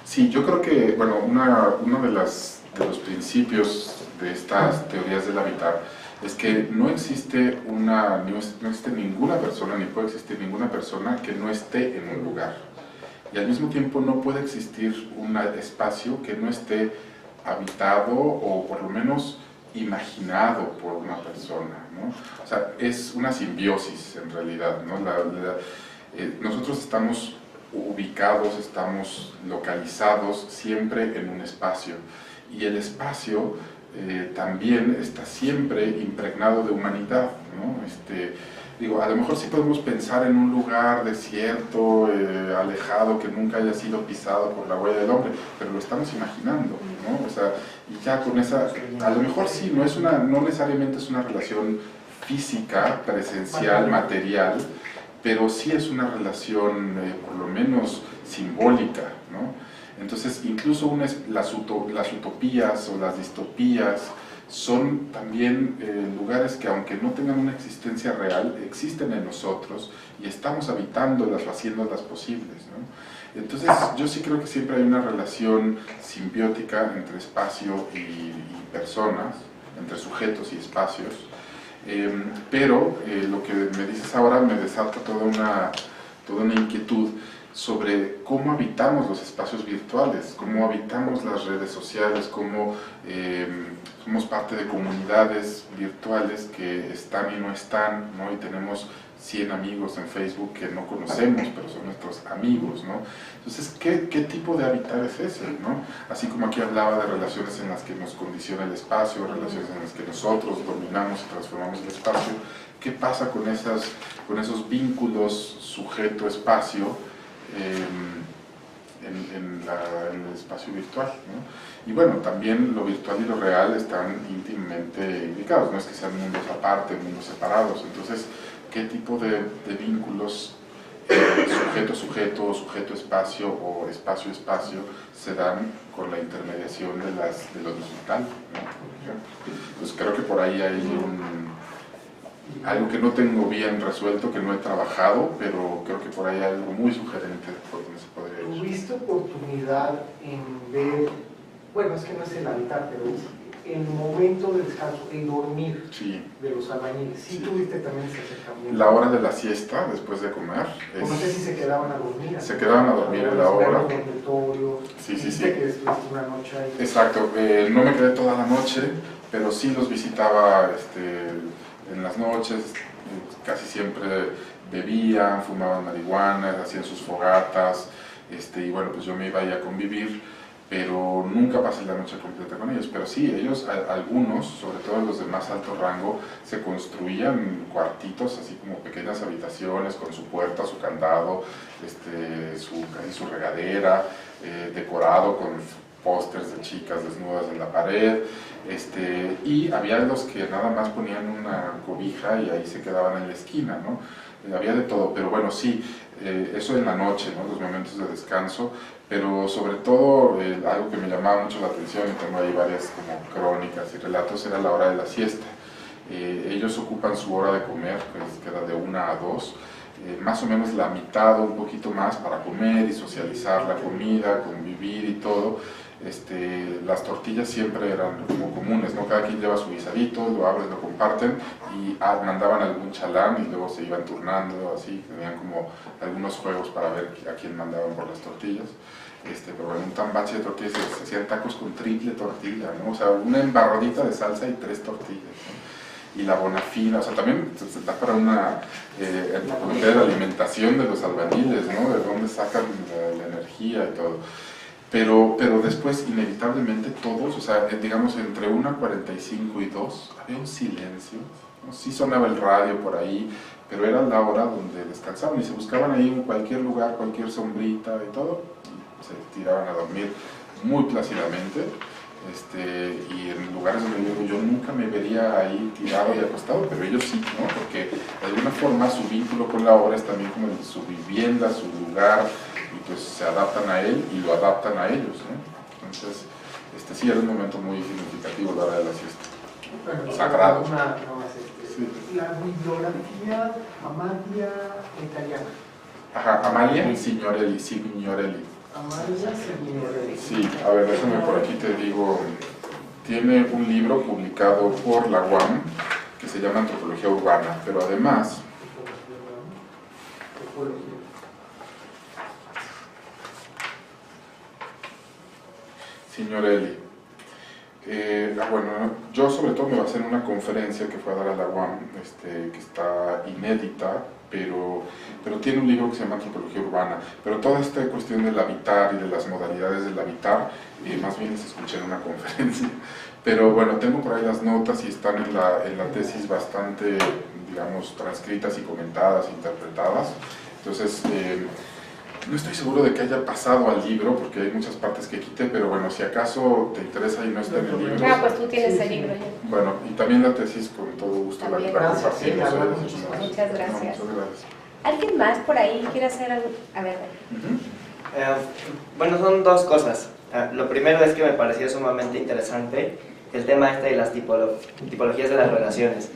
sí, yo creo que, bueno, uno de los principios de estas teorías del habitar es que no existe ninguna persona, ni puede existir ninguna persona que no esté en un lugar. Y al mismo tiempo no puede existir un espacio que no esté habitado o por lo menos imaginado por una persona, ¿no? O sea, es una simbiosis en realidad, ¿no? Nosotros estamos ubicados, estamos localizados siempre en un espacio y el espacio también está siempre impregnado de humanidad, ¿no? Digo, a lo mejor sí podemos pensar en un lugar desierto, alejado, que nunca haya sido pisado por la huella del hombre, pero lo estamos imaginando, ¿no? O sea, y ya con esa, a lo mejor sí, no necesariamente es una relación física, presencial, material, pero sí es una relación, por lo menos, simbólica, ¿no? Entonces, incluso las utopías o las distopías son también lugares que, aunque no tengan una existencia real, existen en nosotros y estamos habitándolas o haciéndolas posibles, ¿no? Entonces, yo sí creo que siempre hay una relación simbiótica entre espacio y personas, entre sujetos y espacios, pero lo que me dices ahora me desata toda una inquietud sobre cómo habitamos los espacios virtuales, cómo habitamos las redes sociales, cómo somos parte de comunidades virtuales que están y no están, ¿no? Y tenemos 100 amigos en Facebook que no conocemos, pero son nuestros amigos, ¿no? Entonces, ¿qué tipo de habitar es ese, ¿no? Así como aquí hablaba de relaciones en las que nos condiciona el espacio, relaciones en las que nosotros dominamos y transformamos el espacio, ¿qué pasa con esos vínculos sujeto-espacio en el espacio virtual, ¿no? Y bueno, también lo virtual y lo real están íntimamente implicados, no es que sean mundos aparte, mundos separados. Entonces, ¿qué tipo de vínculos sujeto-sujeto, sujeto-espacio o espacio-espacio se dan con la intermediación de lo digital, ¿no? Pues creo que por ahí hay algo que no tengo bien resuelto, que no he trabajado, pero creo que por ahí hay algo muy sugerente por donde se podría ir. ¿Tuviste oportunidad en ver, bueno, es que no es el habitar, pero el momento de descanso, el dormir de los albañiles? ¿Sí tuviste también ese acercamiento? La hora de la siesta, después de comer. No sé si se quedaban a dormir. Se quedaban a dormir en la hora. Sí. Que estuviste una noche ahí. Exacto, no me quedé toda la noche, pero sí los visitaba en las noches, casi siempre bebían, fumaban marihuana, hacían sus fogatas, y bueno, pues yo me iba ahí a convivir, pero nunca pasé la noche completa con ellos. Pero sí, ellos, algunos, sobre todo los de más alto rango, se construían cuartitos, así como pequeñas habitaciones con su puerta, su candado, casi su regadera, decorado con pósters de chicas desnudas en la pared, y había los que nada más ponían una cobija y ahí se quedaban en la esquina, ¿no? Había de todo, pero bueno, sí, eso en la noche, ¿no? Los momentos de descanso, pero sobre todo algo que me llamaba mucho la atención, y tengo ahí varias como crónicas y relatos, era la hora de la siesta. Ellos ocupan su hora de comer, que queda de 1 a 2, más o menos la mitad o un poquito más para comer y socializar la comida, convivir y todo. Las tortillas siempre eran como comunes, ¿no? Cada quien lleva su guisadito, lo abren, lo comparten y mandaban algún chalán y luego se iban turnando, así, tenían como algunos juegos para ver a quién mandaban por las tortillas. Pero bueno, un tambache de tortillas, se hacían tacos con triple tortilla, ¿no? O sea, una embarradita de salsa y 3 tortillas, ¿no? Y la bonafina, o sea, también se da para una antropología de la alimentación de los albañiles, ¿no? De dónde sacan la energía y todo. Pero después, inevitablemente, todos, o sea, digamos, entre 1:45 y 2, había un silencio, ¿no? Sí sonaba el radio por ahí, pero era la hora donde descansaban y se buscaban ahí en cualquier lugar, cualquier sombrita y todo, y se tiraban a dormir muy plácidamente. Y en lugares donde yo nunca me vería ahí tirado y acostado, pero ellos sí, ¿no? Porque de alguna forma su vínculo con la obra es también como su vivienda, su lugar, y pues se adaptan a él y lo adaptan a ellos, ¿no? Entonces, sí era un momento muy significativo la hora de la siesta. Bueno, sagrado. Sí. La bibliografía Amalia italiana. Ajá, Amalia Signorelli, Signorelli. Amalia Signorelli. Sí, a ver, déjame por aquí te digo, tiene un libro publicado por la UAM que se llama Antropología Urbana, pero además... Signorelli. Bueno, yo sobre todo me basé en una conferencia que fue a dar a la UAM, que está inédita, pero tiene un libro que se llama Antropología Urbana. Pero toda esta cuestión del habitar y de las modalidades del habitar, más bien les escuché en una conferencia. Pero bueno, tengo por ahí las notas y están en la tesis bastante, digamos, transcritas y comentadas, interpretadas. Entonces, no estoy seguro de que haya pasado al libro, porque hay muchas partes que quité, pero bueno, si acaso te interesa y no está en el libro. Ah, pues tú tienes el libro ya. Bueno, y también la tesis con todo gusto la compartimos. Muchas gracias. Muchas gracias. ¿Alguien más por ahí quiere hacer algo? A ver. Bueno, son dos cosas. Lo primero es que me pareció sumamente interesante el tema de las tipologías de las relaciones.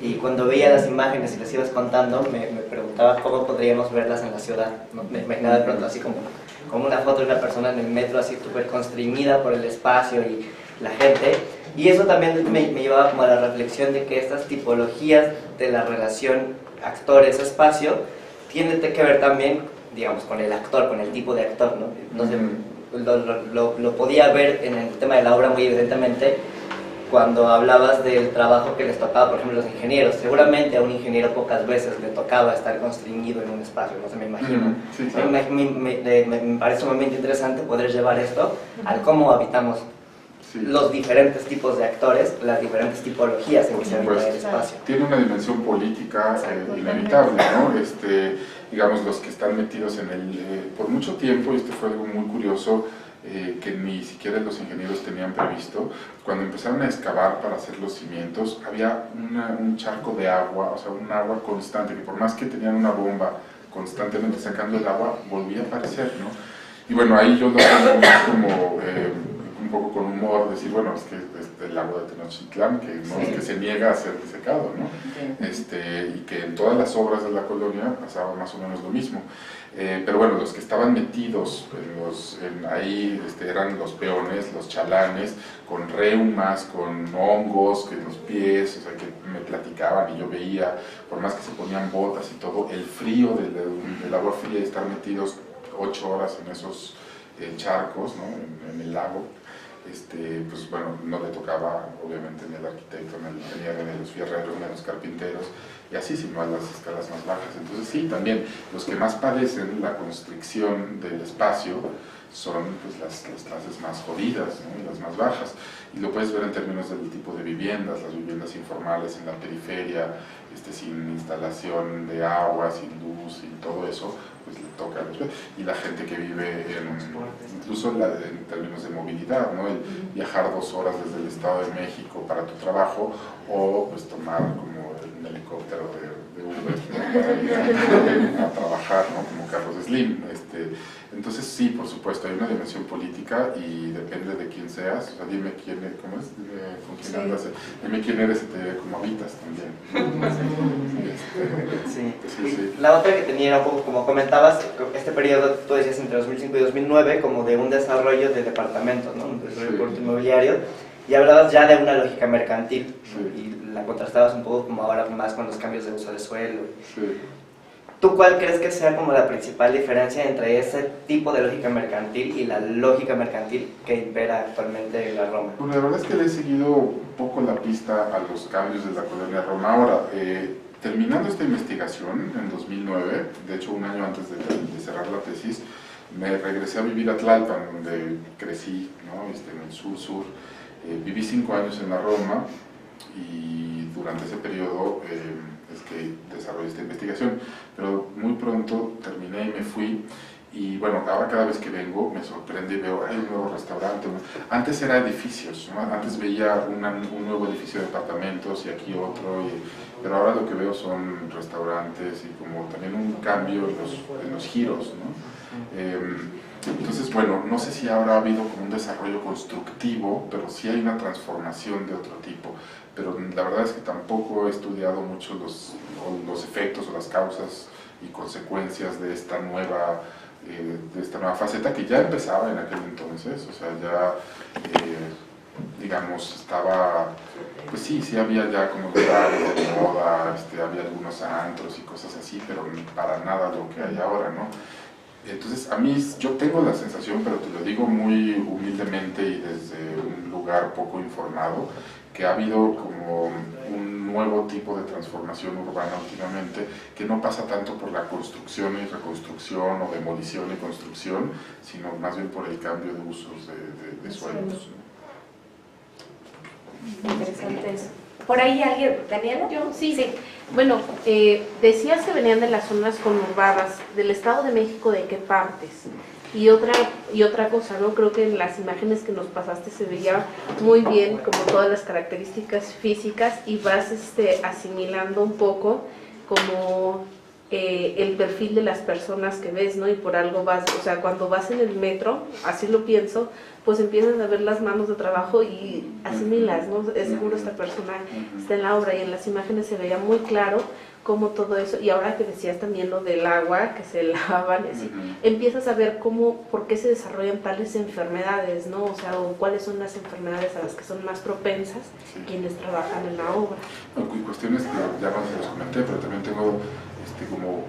Y cuando veía las imágenes y les ibas contando, me preguntaba cómo podríamos verlas en la ciudad, ¿no? Me imaginaba de pronto así como una foto de una persona en el metro, así súper constreñida por el espacio y la gente. Y eso también me llevaba como a la reflexión de que estas tipologías de la relación actores-espacio tienen que ver también, digamos, con el actor, con el tipo de actor, ¿no? Entonces, lo podía ver en el tema de la obra muy evidentemente, cuando hablabas del trabajo que les tocaba, por ejemplo, los ingenieros. Seguramente a un ingeniero pocas veces le tocaba estar constreñido en un espacio, no sé, me imagino. Sí, claro. Me parece sumamente interesante poder llevar esto al cómo habitamos los diferentes tipos de actores, las diferentes tipologías en que se habita el espacio. Tiene una dimensión política inevitable, ¿no? Digamos, los que están metidos en el... por mucho tiempo, y esto fue algo muy curioso, que ni siquiera los ingenieros tenían previsto, cuando empezaron a excavar para hacer los cimientos, había un charco de agua, o sea, un agua constante, que por más que tenían una bomba constantemente sacando el agua, volvía a aparecer, ¿no? Y bueno, ahí yo lo veo más como un poco con humor, decir, bueno, es que el agua de Tenochtitlán, que no es que se niega a ser desecado, ¿no? Y que en todas las obras de la colonia pasaba más o menos lo mismo. Pero bueno, los que estaban metidos ahí eran los peones, los chalanes, con reumas, con hongos en los pies, o sea, que me platicaban y yo veía, por más que se ponían botas y todo, el frío del agua fría y estar metidos 8 horas en esos charcos, ¿no? en el lago. Pues bueno, no le tocaba obviamente ni al arquitecto, ni al ingeniero, ni a los fierreros, ni a los carpinteros, y así, sino a las escalas más bajas. Entonces sí, también los que más padecen la constricción del espacio son pues, las clases más jodidas, ¿no? Y las más bajas. Y lo puedes ver en términos del tipo de viviendas, las viviendas informales en la periferia, sin instalación de agua, sin luz y todo eso, pues le toca a los... Y la gente que vive incluso en términos de movilidad, ¿no? El viajar 2 horas desde el Estado de México para tu trabajo, o pues tomar como el helicóptero de Uber para ir a trabajar, ¿no? Como Carlos Slim. Entonces sí, por supuesto, hay una dimensión política y depende de quién seas. O sea, dime quién es, ¿cómo es? Dime con quién andas, dime quién eres y te diré cómo habitas también. Sí. La otra que tenía era un poco, como comentabas, este periodo, tú decías entre 2005 y 2009, como de un desarrollo de departamentos, ¿no? Un desarrollo producto inmobiliario, y hablabas ya de una lógica mercantil, y la contrastabas un poco como ahora más con los cambios de uso de suelo. ¿Tú cuál crees que sea como la principal diferencia entre ese tipo de lógica mercantil y la lógica mercantil que impera actualmente en la Roma? Bueno, la verdad es que le he seguido un poco la pista a los cambios de la colonia Roma. Ahora, terminando esta investigación en 2009, de hecho un año antes de cerrar la tesis, me regresé a vivir a Tlalpan, donde crecí, ¿no? En el sur. Viví 5 años en la Roma y durante ese periodo es que desarrollé esta investigación, pero muy pronto terminé y me fui. Y bueno, ahora cada vez que vengo me sorprende y veo, hay un nuevo restaurante. Antes era edificios, ¿no? Antes veía un nuevo edificio de departamentos y aquí otro, pero ahora lo que veo son restaurantes y como también un cambio en los giros, ¿no? Entonces, bueno, no sé si ahora ha habido como un desarrollo constructivo, pero sí hay una transformación de otro tipo. Pero la verdad es que tampoco he estudiado mucho los efectos o las causas y consecuencias de esta nueva faceta que ya empezaba en aquel entonces. O sea, ya, digamos, estaba, pues sí había ya como lugares de moda, había algunos antros y cosas así, pero para nada lo que hay ahora, ¿no? Entonces, a mí, yo tengo la sensación, pero te lo digo muy humildemente y desde un lugar poco informado, que ha habido como un nuevo tipo de transformación urbana últimamente, que no pasa tanto por la construcción y reconstrucción o demolición y construcción, sino más bien por el cambio de usos de suelos, ¿no? Interesante eso. ¿Por ahí alguien, Daniela? Yo, sí. Bueno, decías que venían de las zonas conurbadas, del Estado de México, ¿de qué partes? Y otra cosa, ¿no? Creo que en las imágenes que nos pasaste se veía muy bien como todas las características físicas y vas asimilando un poco como el perfil de las personas que ves, ¿no? Y por algo vas, o sea, cuando vas en el metro, así lo pienso, pues empiezas a ver las manos de trabajo y asimilas, ¿no? Es seguro esta persona está en la obra, y en las imágenes se veía muy claro cómo todo eso, y ahora que decías también lo del agua, que se lavaban, así, empiezas a ver por qué se desarrollan tales enfermedades, ¿no? O sea, o cuáles son las enfermedades a las que son más propensas quienes trabajan en la obra. Y cuestiones que ya no se los comenté, pero también tengo como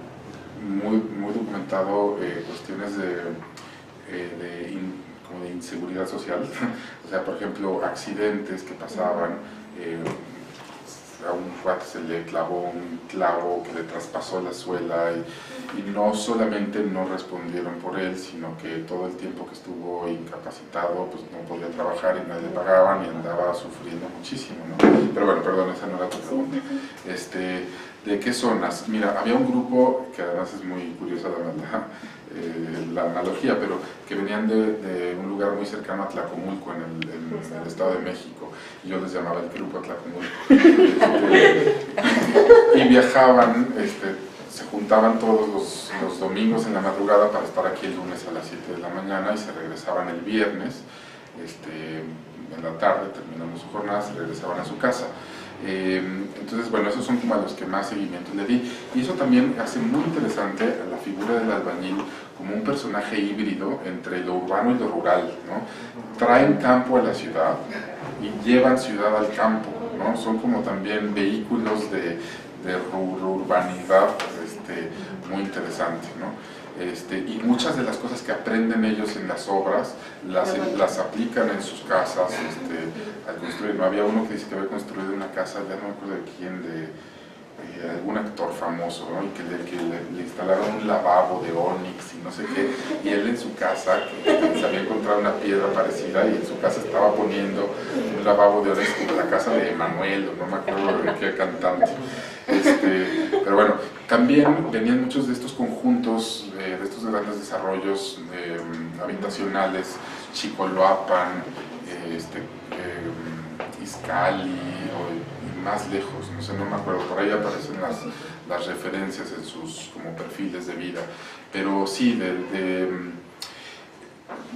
muy documentado cuestiones de como de inseguridad social. O sea, por ejemplo, accidentes que pasaban, a un cuate se le clavó un clavo que le traspasó la suela y no solamente no respondieron por él, sino que todo el tiempo que estuvo incapacitado pues no podía trabajar y nadie le pagaban y andaba sufriendo muchísimo, ¿no? Pero bueno, perdón, esa no era tu pregunta. ¿De qué zonas? Mira, había un grupo, que además es muy curiosa la analogía, pero que venían de un lugar muy cercano a Tlacomulco, en el Estado de México, y yo les llamaba el grupo Tlacomulco. Y viajaban, se juntaban todos los domingos en la madrugada para estar aquí el lunes a las 7 de la mañana y se regresaban el viernes, en la tarde, terminando su jornada, se regresaban a su casa. Entonces, bueno, esos son como a los que más seguimiento le di. Y eso también hace muy interesante a la figura del albañil como un personaje híbrido entre lo urbano y lo rural, ¿no? Traen campo a la ciudad y llevan ciudad al campo, ¿no? Son como también vehículos de urbanidad muy interesante, ¿no? Y muchas de las cosas que aprenden ellos en las obras las aplican en sus casas al construir. ¿No? Había uno que dice que había construido una casa, ya no me acuerdo de quién, de algún actor famoso, ¿no? Y que le instalaron un lavabo de ónix y no sé qué, y él en su casa se había encontrado una piedra parecida y en su casa estaba poniendo un lavabo de ónix como la casa de Emanuel, o no me acuerdo de qué cantante. Pero bueno, también venían muchos de estos conjuntos, de estos grandes desarrollos habitacionales, Chicoloapan, Izcalli, y más lejos, no sé, no me acuerdo, por ahí aparecen las referencias en sus como perfiles de vida, pero sí,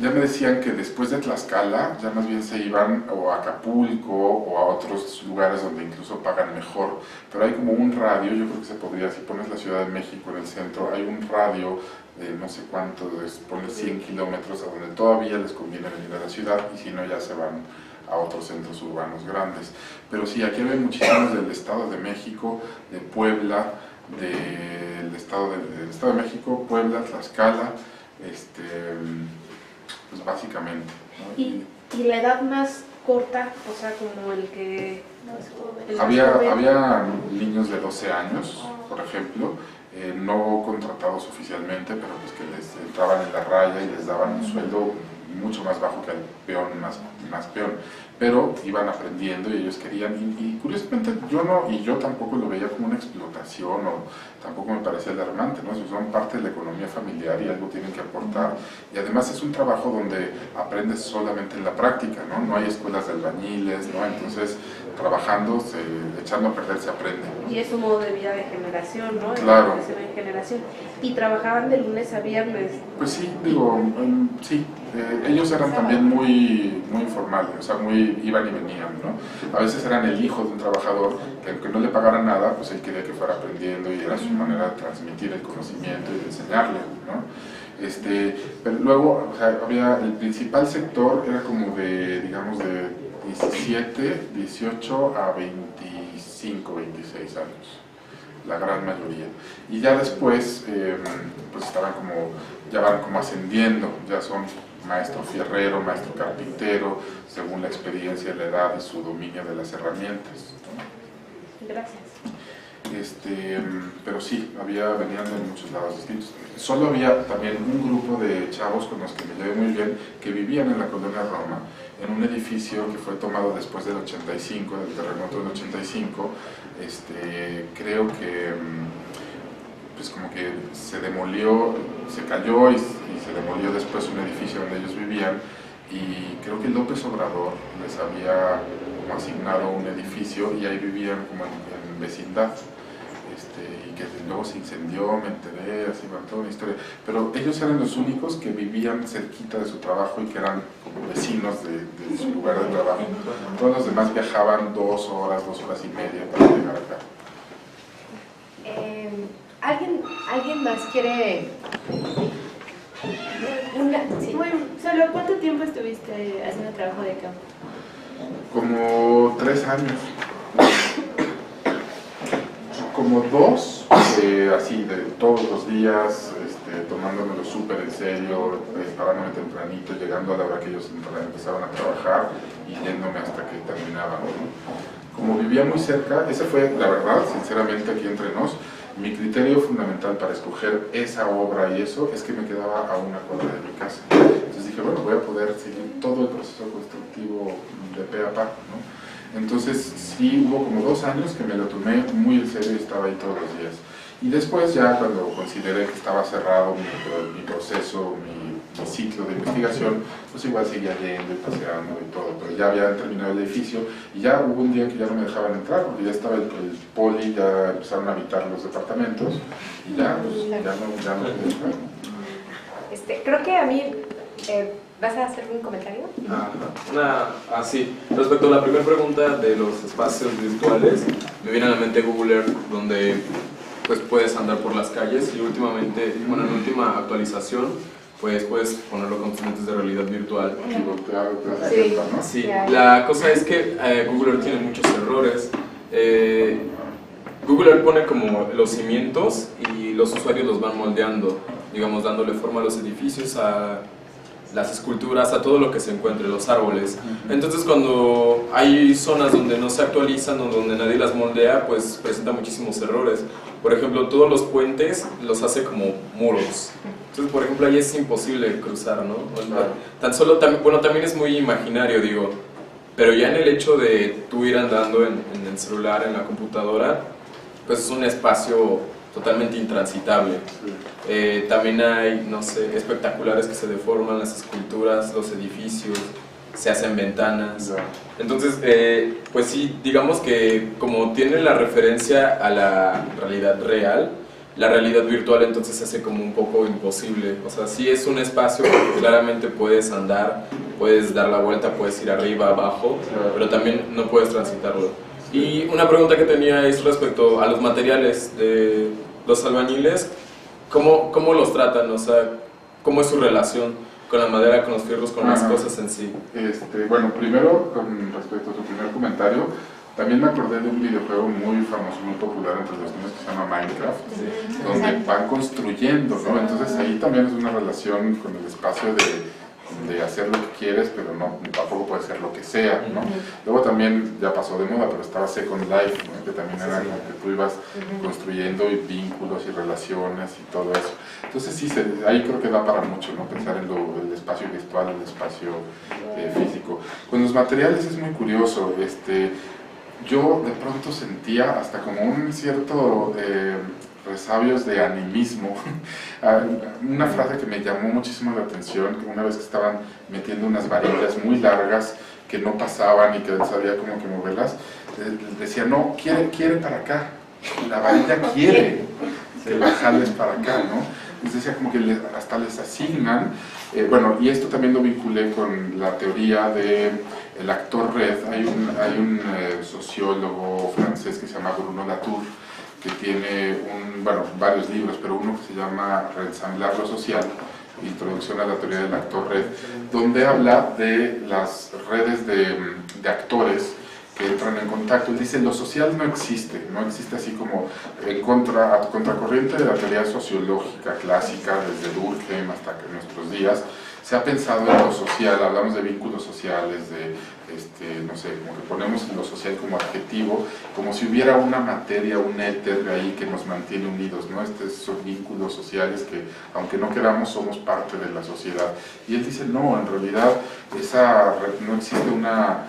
ya me decían que después de Tlaxcala ya más bien se iban o a Acapulco o a otros lugares donde incluso pagan mejor, pero hay como un radio, yo creo que se podría, si pones la Ciudad de México en el centro, hay un radio de no sé cuánto, pones 100 kilómetros a donde todavía les conviene venir a la ciudad y si no ya se van a otros centros urbanos grandes. Pero sí, aquí hay muchísimos del Estado de México, de Puebla, del Estado de México, Puebla, Tlaxcala, pues básicamente, ¿no? ¿Y la edad más corta, o sea, como el que... Había niños de 12 años, por ejemplo, no contratados oficialmente, pero pues que les entraban en la raya y les daban un sueldo mucho más bajo que al peón, más peón, pero iban aprendiendo y ellos querían, y curiosamente yo tampoco lo veía como una explotación o tampoco me parecía alarmante, ¿no? Son parte de la economía familiar y algo tienen que aportar, y además es un trabajo donde aprendes solamente en la práctica, ¿no? No hay escuelas de albañiles, ¿no? Entonces trabajando, echando a perder se aprende. Y es un modo de vida de generación, ¿no? Claro. De generación en generación. ¿Y trabajaban de lunes a viernes? Pues sí, sí, ellos eran también muy informales, o sea, iban y venían, ¿no? A veces eran el hijo de un trabajador que aunque no le pagara nada, pues él quería que fuera aprendiendo y era su manera de transmitir el conocimiento y de enseñarle, ¿no? Pero luego, o sea, el principal sector era como digamos, de 17, 18 a 25, 26 años, la gran mayoría. Y ya después, pues ya van como ascendiendo, ya son maestro fierrero, maestro carpintero, según la experiencia, la edad y su dominio de las herramientas, ¿no? Gracias. Pero sí, venían de muchos lados distintos. Solo había también un grupo de chavos con los que me llevé muy bien, que vivían en la colonia Roma, en un edificio que fue tomado después del 85, del terremoto del 85. Creo que pues como que se demolió, se cayó y se demolió después un edificio donde ellos vivían, y creo que López Obrador les había como asignado un edificio y ahí vivían como en vecindad, y que luego se incendió, me enteré, así va toda una historia, pero ellos eran los únicos que vivían cerquita de su trabajo y que eran como vecinos de su lugar de trabajo. Todos los demás viajaban 2 horas, 2 horas y media para llegar acá. ¿Alguien más quiere...? Sí. ¿Solo cuánto tiempo estuviste haciendo trabajo de campo? Como 3 años. Como 2, así, de todos los días, tomándomelo súper en serio, parándome tempranito, llegando a la hora que ellos empezaban a trabajar y yéndome hasta que terminaban, ¿no? Como vivía muy cerca, ese fue, la verdad, sinceramente aquí entre nos, mi criterio fundamental para escoger esa obra y eso es que me quedaba a una cuadra de mi casa. Entonces dije, bueno, voy a poder seguir todo el proceso constructivo de pe a pa, ¿no? Entonces sí hubo como 2 años que me lo tomé muy en serio y estaba ahí todos los días. Y después ya cuando consideré que estaba cerrado mi proceso, mi ciclo de investigación, pues igual seguía yendo y paseando y todo, pero ya habían terminado el edificio y ya hubo un día que ya no me dejaban entrar porque ya estaba el poli, ya empezaron a habitar los departamentos y ya, pues, ya no pude entrar. Creo que a mí, ¿vas a hacer un comentario? Sí. Respecto a la primera pregunta de los espacios virtuales, me viene a la mente Google Earth, donde pues puedes andar por las calles y últimamente, bueno, en la última actualización, pues puedes ponerlo con tus lentes de realidad virtual. Sí, la cosa es que Google Earth tiene muchos errores. Google Earth pone como los cimientos y los usuarios los van moldeando, digamos, dándole forma a los edificios, a las esculturas, a todo lo que se encuentre, los árboles. Entonces cuando hay zonas donde no se actualizan o donde nadie las moldea, pues presenta muchísimos errores. Por ejemplo, todos los puentes los hace como muros. Entonces, por ejemplo, ahí es imposible cruzar, ¿no? Tan solo, bueno, también es muy imaginario, digo, pero ya en el hecho de tú ir andando en el celular, en la computadora, pues es un espacio totalmente intransitable. También hay, no sé, espectaculares que se deforman, las esculturas, los edificios, se hacen ventanas. Entonces, pues sí, digamos que como tiene la referencia a la realidad real, la realidad virtual entonces se hace como un poco imposible. O sea, sí es un espacio que claramente puedes andar, puedes dar la vuelta, puedes ir arriba, abajo, pero también no puedes transitarlo. Y una pregunta que tenía es respecto a los materiales de los albañiles, ¿cómo los tratan? O sea, ¿cómo es su relación con la madera, con los fierros, con las cosas en sí? Bueno, primero, con respecto a tu primer comentario, también me acordé de un videojuego muy famoso, muy popular entre los niños que se llama Minecraft, donde van construyendo, ¿no? Entonces ahí también es una relación con el espacio de hacer lo que quieres, pero no, tampoco puede ser lo que sea, ¿no? Luego también, ya pasó de moda, pero estaba Second Life, ¿no? Que también era como que tú ibas construyendo vínculos y relaciones y todo eso. Entonces sí, ahí creo que da para mucho, ¿no? Pensar en el espacio virtual, el espacio físico. Con los materiales es muy curioso, yo de pronto sentía hasta como un cierto resabios de animismo. Una frase que me llamó muchísimo la atención, que una vez que estaban metiendo unas varillas muy largas que no pasaban y que sabía como que moverlas, decía, no, quiere para acá, la varilla quiere que la jales para acá, ¿no? Entonces decía como que hasta les asignan, bueno, y esto también lo vinculé con la teoría del actor Red. Hay un sociólogo francés que se llama Bruno Latour, que tiene varios libros, pero uno que se llama Reensamblar lo social, Introducción a la teoría del actor Red, donde habla de las redes de actores que entran en contacto. Él dice, lo social no existe así como a contracorriente de la teoría sociológica clásica, desde Durkheim hasta nuestros días. Se ha pensado en lo social, hablamos de vínculos sociales, no sé, como que ponemos lo social como adjetivo, como si hubiera una materia, un éter ahí que nos mantiene unidos, ¿no? Son vínculos sociales que, aunque no queramos, somos parte de la sociedad. Y él dice, no, en realidad no existe una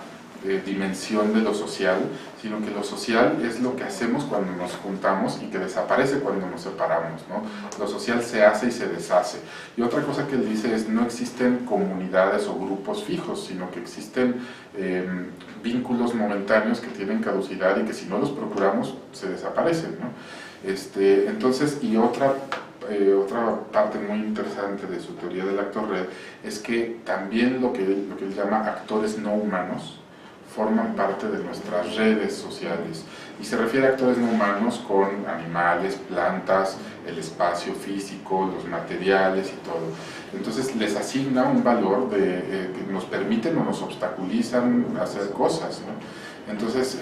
dimensión de lo social, sino que lo social es lo que hacemos cuando nos juntamos y que desaparece cuando nos separamos, ¿no? Lo social se hace y se deshace. Y otra cosa que él dice es, no existen comunidades o grupos fijos, sino que existen vínculos momentáneos que tienen caducidad y que si no los procuramos se desaparecen, ¿no? Entonces, y otra parte muy interesante de su teoría del actor Red es que también lo que él llama actores no humanos forman parte de nuestras redes sociales. Y se refiere a actores no humanos con animales, plantas, el espacio físico, los materiales y todo. Entonces les asigna un valor que nos permiten o nos obstaculizan hacer cosas, ¿no? Entonces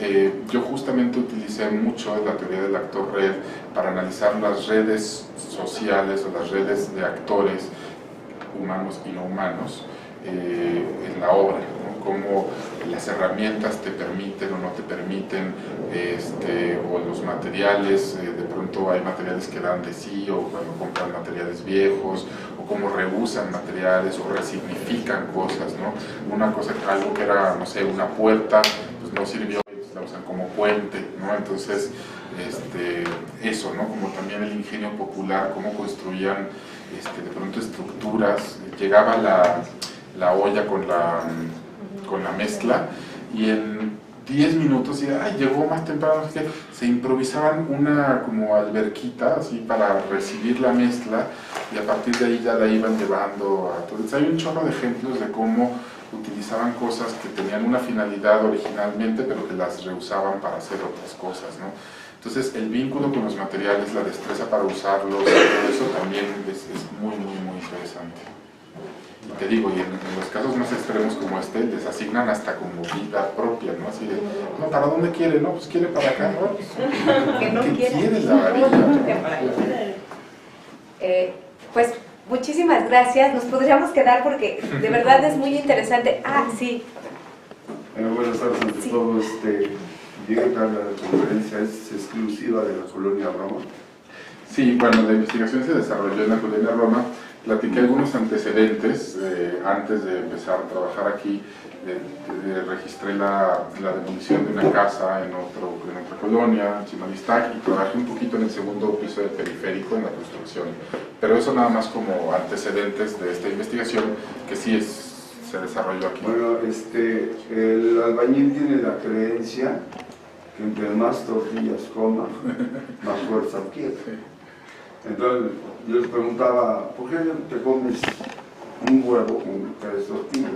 yo justamente utilicé mucho la teoría del actor red para analizar las redes sociales o las redes de actores humanos y no humanos en la obra, ¿no? Cómo las herramientas te permiten o no te permiten, o los materiales, de pronto hay materiales que dan de sí, o cuando compran materiales viejos, o cómo reusan materiales o resignifican cosas, ¿no? Una cosa, algo que era, no sé, una puerta, pues no sirvió, pues la usan como puente, ¿no? Entonces, eso, ¿no? Como también el ingenio popular, cómo construían de pronto estructuras, llegaba la olla con la mezcla y en 10 minutos llegó más temprano, se improvisaban una como alberquita así para recibir la mezcla y a partir de ahí ya la iban llevando a todo. Entonces hay un chorro de ejemplos de cómo utilizaban cosas que tenían una finalidad originalmente pero que las reusaban para hacer otras cosas, ¿no? Entonces el vínculo con los materiales, la destreza para usarlos, todo eso también es muy, muy, muy interesante. Y te digo, y en los casos más extremos como les asignan hasta como vida propia, ¿no? Así de, no, ¿para dónde quiere? No, pues quiere para acá, ¿no? Pues, que no ¿qué quiere. quiere la varilla? Pues muchísimas gracias, nos podríamos quedar porque de verdad es muy interesante. Sí. Buenas tardes ante todo. Diga, la conferencia es exclusiva de la Colonia Roma. Sí, bueno, la investigación se desarrolló en la Colonia Roma. Platiqué algunos antecedentes antes de empezar a trabajar aquí. Registré la demolición de una casa en otra colonia, en Chimalistac, y trabajé un poquito en el segundo piso del periférico en la construcción. Pero eso nada más como antecedentes de esta investigación que sí se desarrolló aquí. Bueno, el albañil tiene la creencia que entre más tortillas coma, más fuerza adquiere. Entonces yo les preguntaba, ¿por qué te comes un huevo con 3 tortillas?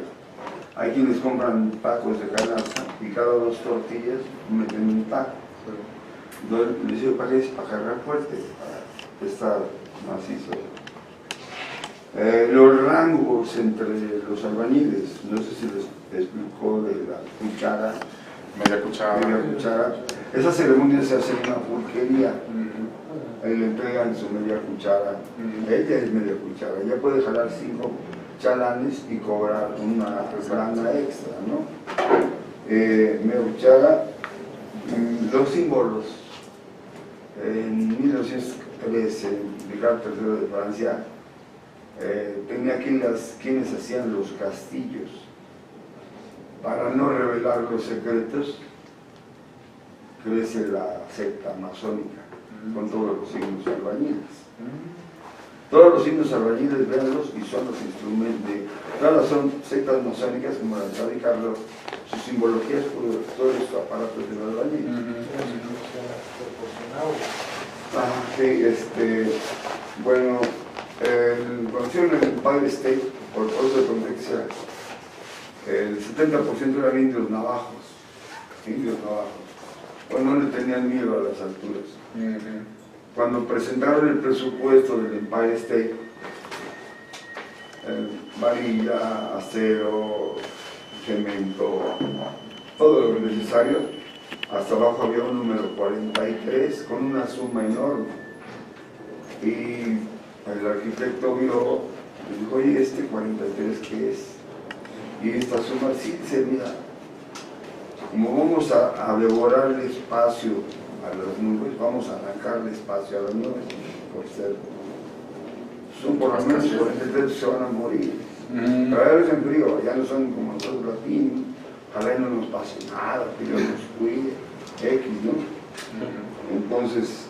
Hay quienes compran tacos de canasta y cada 2 tortillas meten un taco. Entonces les digo, ¿para qué es? Para cargar fuerte, para estar macizo. Los rangos entre los albañiles, no sé si les explicó de la cuchara, media cuchara. Esa ceremonia se hace en una pulquería. Ahí le entregan su media cuchara. Ella es media cuchara. Ella puede jalar 5 chalanes y cobrar una lana extra, ¿no? Media cuchara. Los símbolos. En 1913, Ricardo III de Francia tenía quienes hacían los castillos. Para no revelar los secretos, crece la secta masónica con todos los signos albañiles. Todos los signos albañiles, véanlos, y son los instrumentos de... Todas son sectas masónicas, como la de Carlos, su simbología es por todos los aparatos del albañil. Bueno, conocieron el Empire State por causa de protección. El 70% eran indios navajos. Bueno, no le tenían miedo a las alturas. Cuando presentaron el presupuesto del Empire State, varilla, acero, cemento, todo lo necesario, hasta abajo había un número 43 con una suma enorme. Y el arquitecto vio, le dijo, oye, ¿este 43 qué es? Y esta suma sí dice, mira, como vamos a devorar el espacio a las nubes, vamos a arrancarle espacio a las nubes, por ser, son por lo menos 43 se van a morir. Pero a veces en frío, ya no son como nosotros latinos, ojalá no nos pase nada, que Dios nos cuide, X, ¿no? Entonces,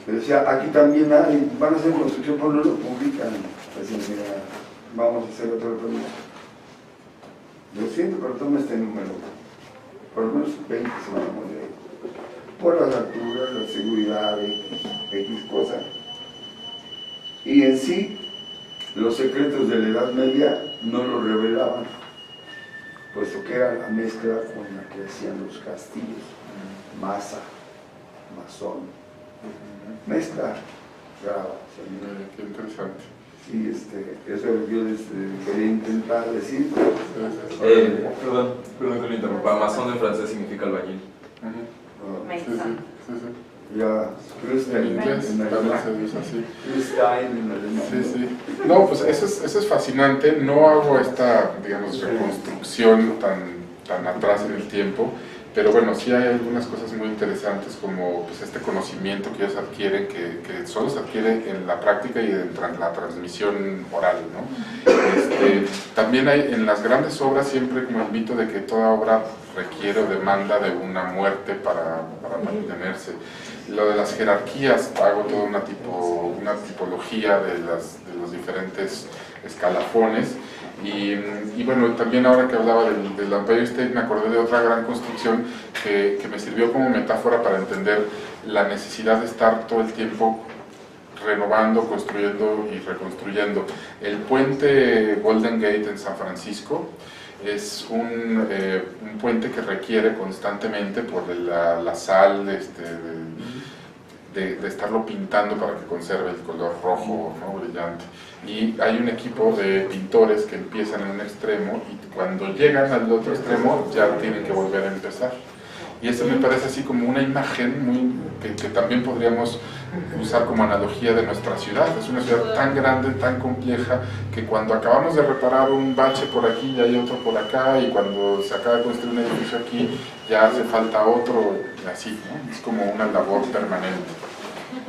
decía, aquí también van a hacer construcción, pero no lo publican. Así, mira, vamos a hacer otro permiso. Lo siento, pero toma este número. Por lo menos 20 se van a morir. Por las alturas, la seguridad, X cosa. Y en sí, los secretos de la Edad Media no los revelaban. puesto que era la mezcla con la que hacían los castillos, masa, masón, mezcla, grava. Qué interesante. Sí, eso es lo que yo les quería intentar decir. Perdón que lo interrumpa. Masón en francés significa albañil. Sí, sí. Ya, En inglés también se dice así. Christine en alemán. Sí, sí. No, pues eso es fascinante. No hago esta, digamos, reconstrucción tan atrás en el tiempo, pero bueno, sí hay algunas cosas muy interesantes como pues, este conocimiento que ellos adquieren, que solo se adquiere en la práctica y en la transmisión oral, ¿no? También hay en las grandes obras siempre como el mito de que toda obra requiere o demanda de una muerte para mantenerse. Lo de las jerarquías, hago toda una tipología de los diferentes escalafones. Y bueno, también ahora que hablaba del Empire State me acordé de otra gran construcción que me sirvió como metáfora para entender la necesidad de estar todo el tiempo renovando, construyendo y reconstruyendo. El puente Golden Gate en San Francisco es un puente que requiere constantemente por la sal de estarlo pintando para que conserve el color rojo, ¿no? Brillante. Y hay un equipo de pintores que empiezan en un extremo y cuando llegan al otro extremo ya tienen que volver a empezar. Y eso me parece así como una imagen que también podríamos usar como analogía de nuestra ciudad. Es una ciudad tan grande, tan compleja, que cuando acabamos de reparar un bache por aquí, ya hay otro por acá, y cuando se acaba de construir un edificio aquí, ya hace falta otro, y así, ¿no? Es como una labor permanente.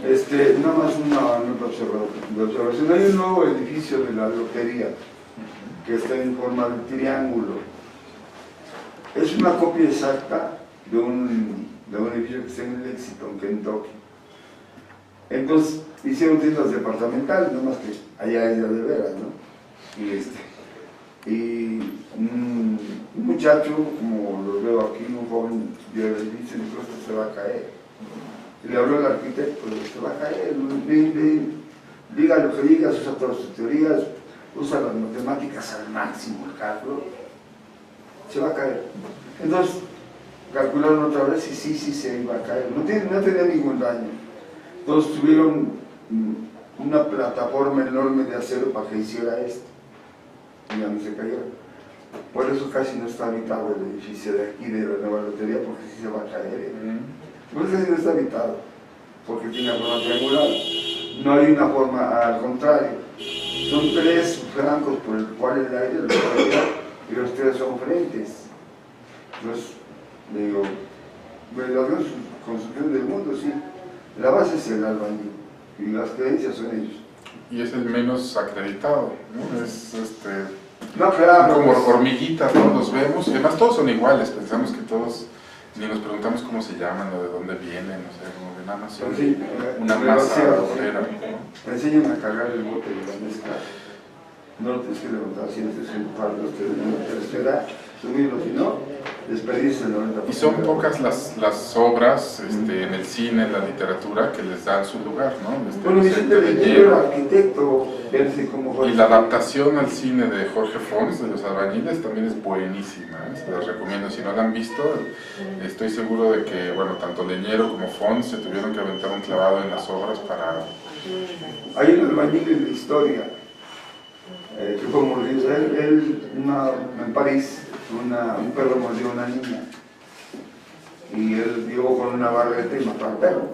Nada más una observación. Hay un nuevo edificio de la lotería que está en forma de triángulo. Es una copia exacta de un edificio que está en Lexington, en Kentucky. Entonces hicieron tiendas departamentales, nada más que allá es de veras, ¿no? Y un muchacho, como lo veo aquí, un joven, vio el edificio y dijo, esto se va a caer. Y le habló al arquitecto, se va a caer, diga lo que digas, usa todas sus teorías, usa las matemáticas al máximo, el cálculo, se va a caer. Entonces calcularon otra vez y sí se iba a caer, no tenía ningún daño. Entonces tuvieron una plataforma enorme de acero para que hiciera esto, y ya no se cayó. Por eso casi no está habitado el edificio de aquí de la nueva lotería, porque sí se va a caer. Por eso casi no está habitado, porque tiene una forma triangular. No hay una forma, al contrario, son tres flancos por el cual el aire lo puede llegar, y los tres son frentes. Entonces, digo, las dos construcciones del mundo, sí. La base es el albañil y las creencias son ellos. Y es el menos acreditado, ¿no? No, claro, como hormiguitas, ¿no? Los vemos y además todos son iguales, pensamos que todos, ni nos preguntamos cómo se llaman o de dónde vienen, o sea, como que nada más son sí, una masa obrera. Me enseñan a cargar el bote de la mezcla. No lo tienes que levantar, si no te empardos, te da, subirlo, si no, despedirse el 90%. Y son pocas las obras en el cine, en la literatura, que les dan su lugar, ¿no? Bueno, Vicente Leñero era arquitecto, y la adaptación al cine de Jorge Fons, de Los Albañiles, también es buenísima, ¿eh? Se las recomiendo. Si no la han visto, estoy seguro de que, bueno, tanto Leñero como Fons se tuvieron que aventar un clavado en las obras para... Hay un albañil en la historia, que fue mordido, en París, un perro mordió a una niña y él llegó con una barreta y mató al perro,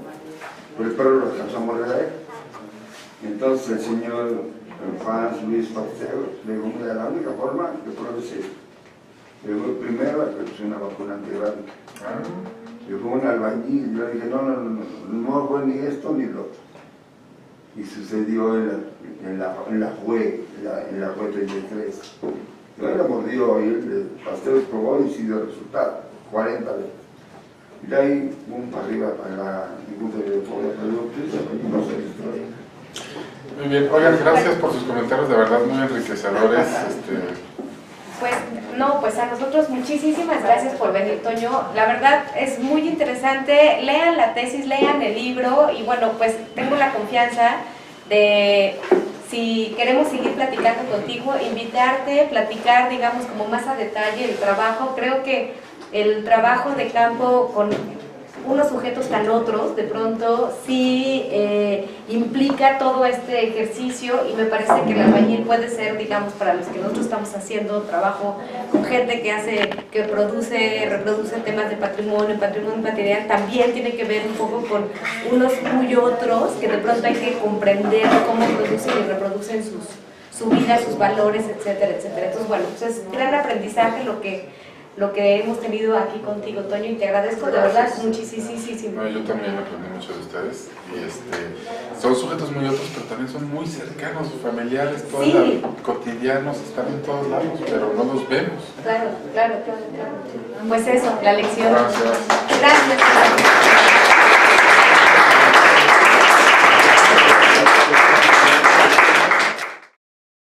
pero el perro lo alcanzó a morder a él. Entonces el señor Franz Luis Pasteur le dijo, mira, la única forma que pruebes es esto. Le dijo, primero es una vacuna antirrábica. Le dijo un albañil, y yo le dije, no fue ni esto ni lo otro. Y sucedió en la JUE 33. Yo la mordió y el Pasteur probó y sí dio resultado, 40 veces. Y de ahí, para arriba, para la industria de productos, Muy bien, oigan, gracias por sus comentarios, de verdad muy enriquecedores. Pues a nosotros muchísimas gracias por venir, Toño. La verdad es muy interesante. Lean la tesis, lean el libro y bueno, pues tengo la confianza de si queremos seguir platicando contigo, invitarte, platicar, digamos, como más a detalle el trabajo. Creo que el trabajo de campo con unos sujetos tan otros, de pronto sí implica todo este ejercicio, y me parece que el albañil puede ser, digamos, para los que nosotros estamos haciendo trabajo con gente que reproduce temas de patrimonio material, también tiene que ver un poco con unos muy otros, que de pronto hay que comprender cómo producen y reproducen su vida, sus valores, etcétera, etcétera. Entonces, bueno, pues es gran aprendizaje lo que hemos tenido aquí contigo, Toño, y te agradezco de verdad muchísimo. No, yo también aprendí mucho de ustedes, y son sujetos muy otros, pero también son muy cercanos, familiares, cotidianos, están en todos lados, pero no los vemos. Claro. Pues eso, la lección. Gracias. Gracias.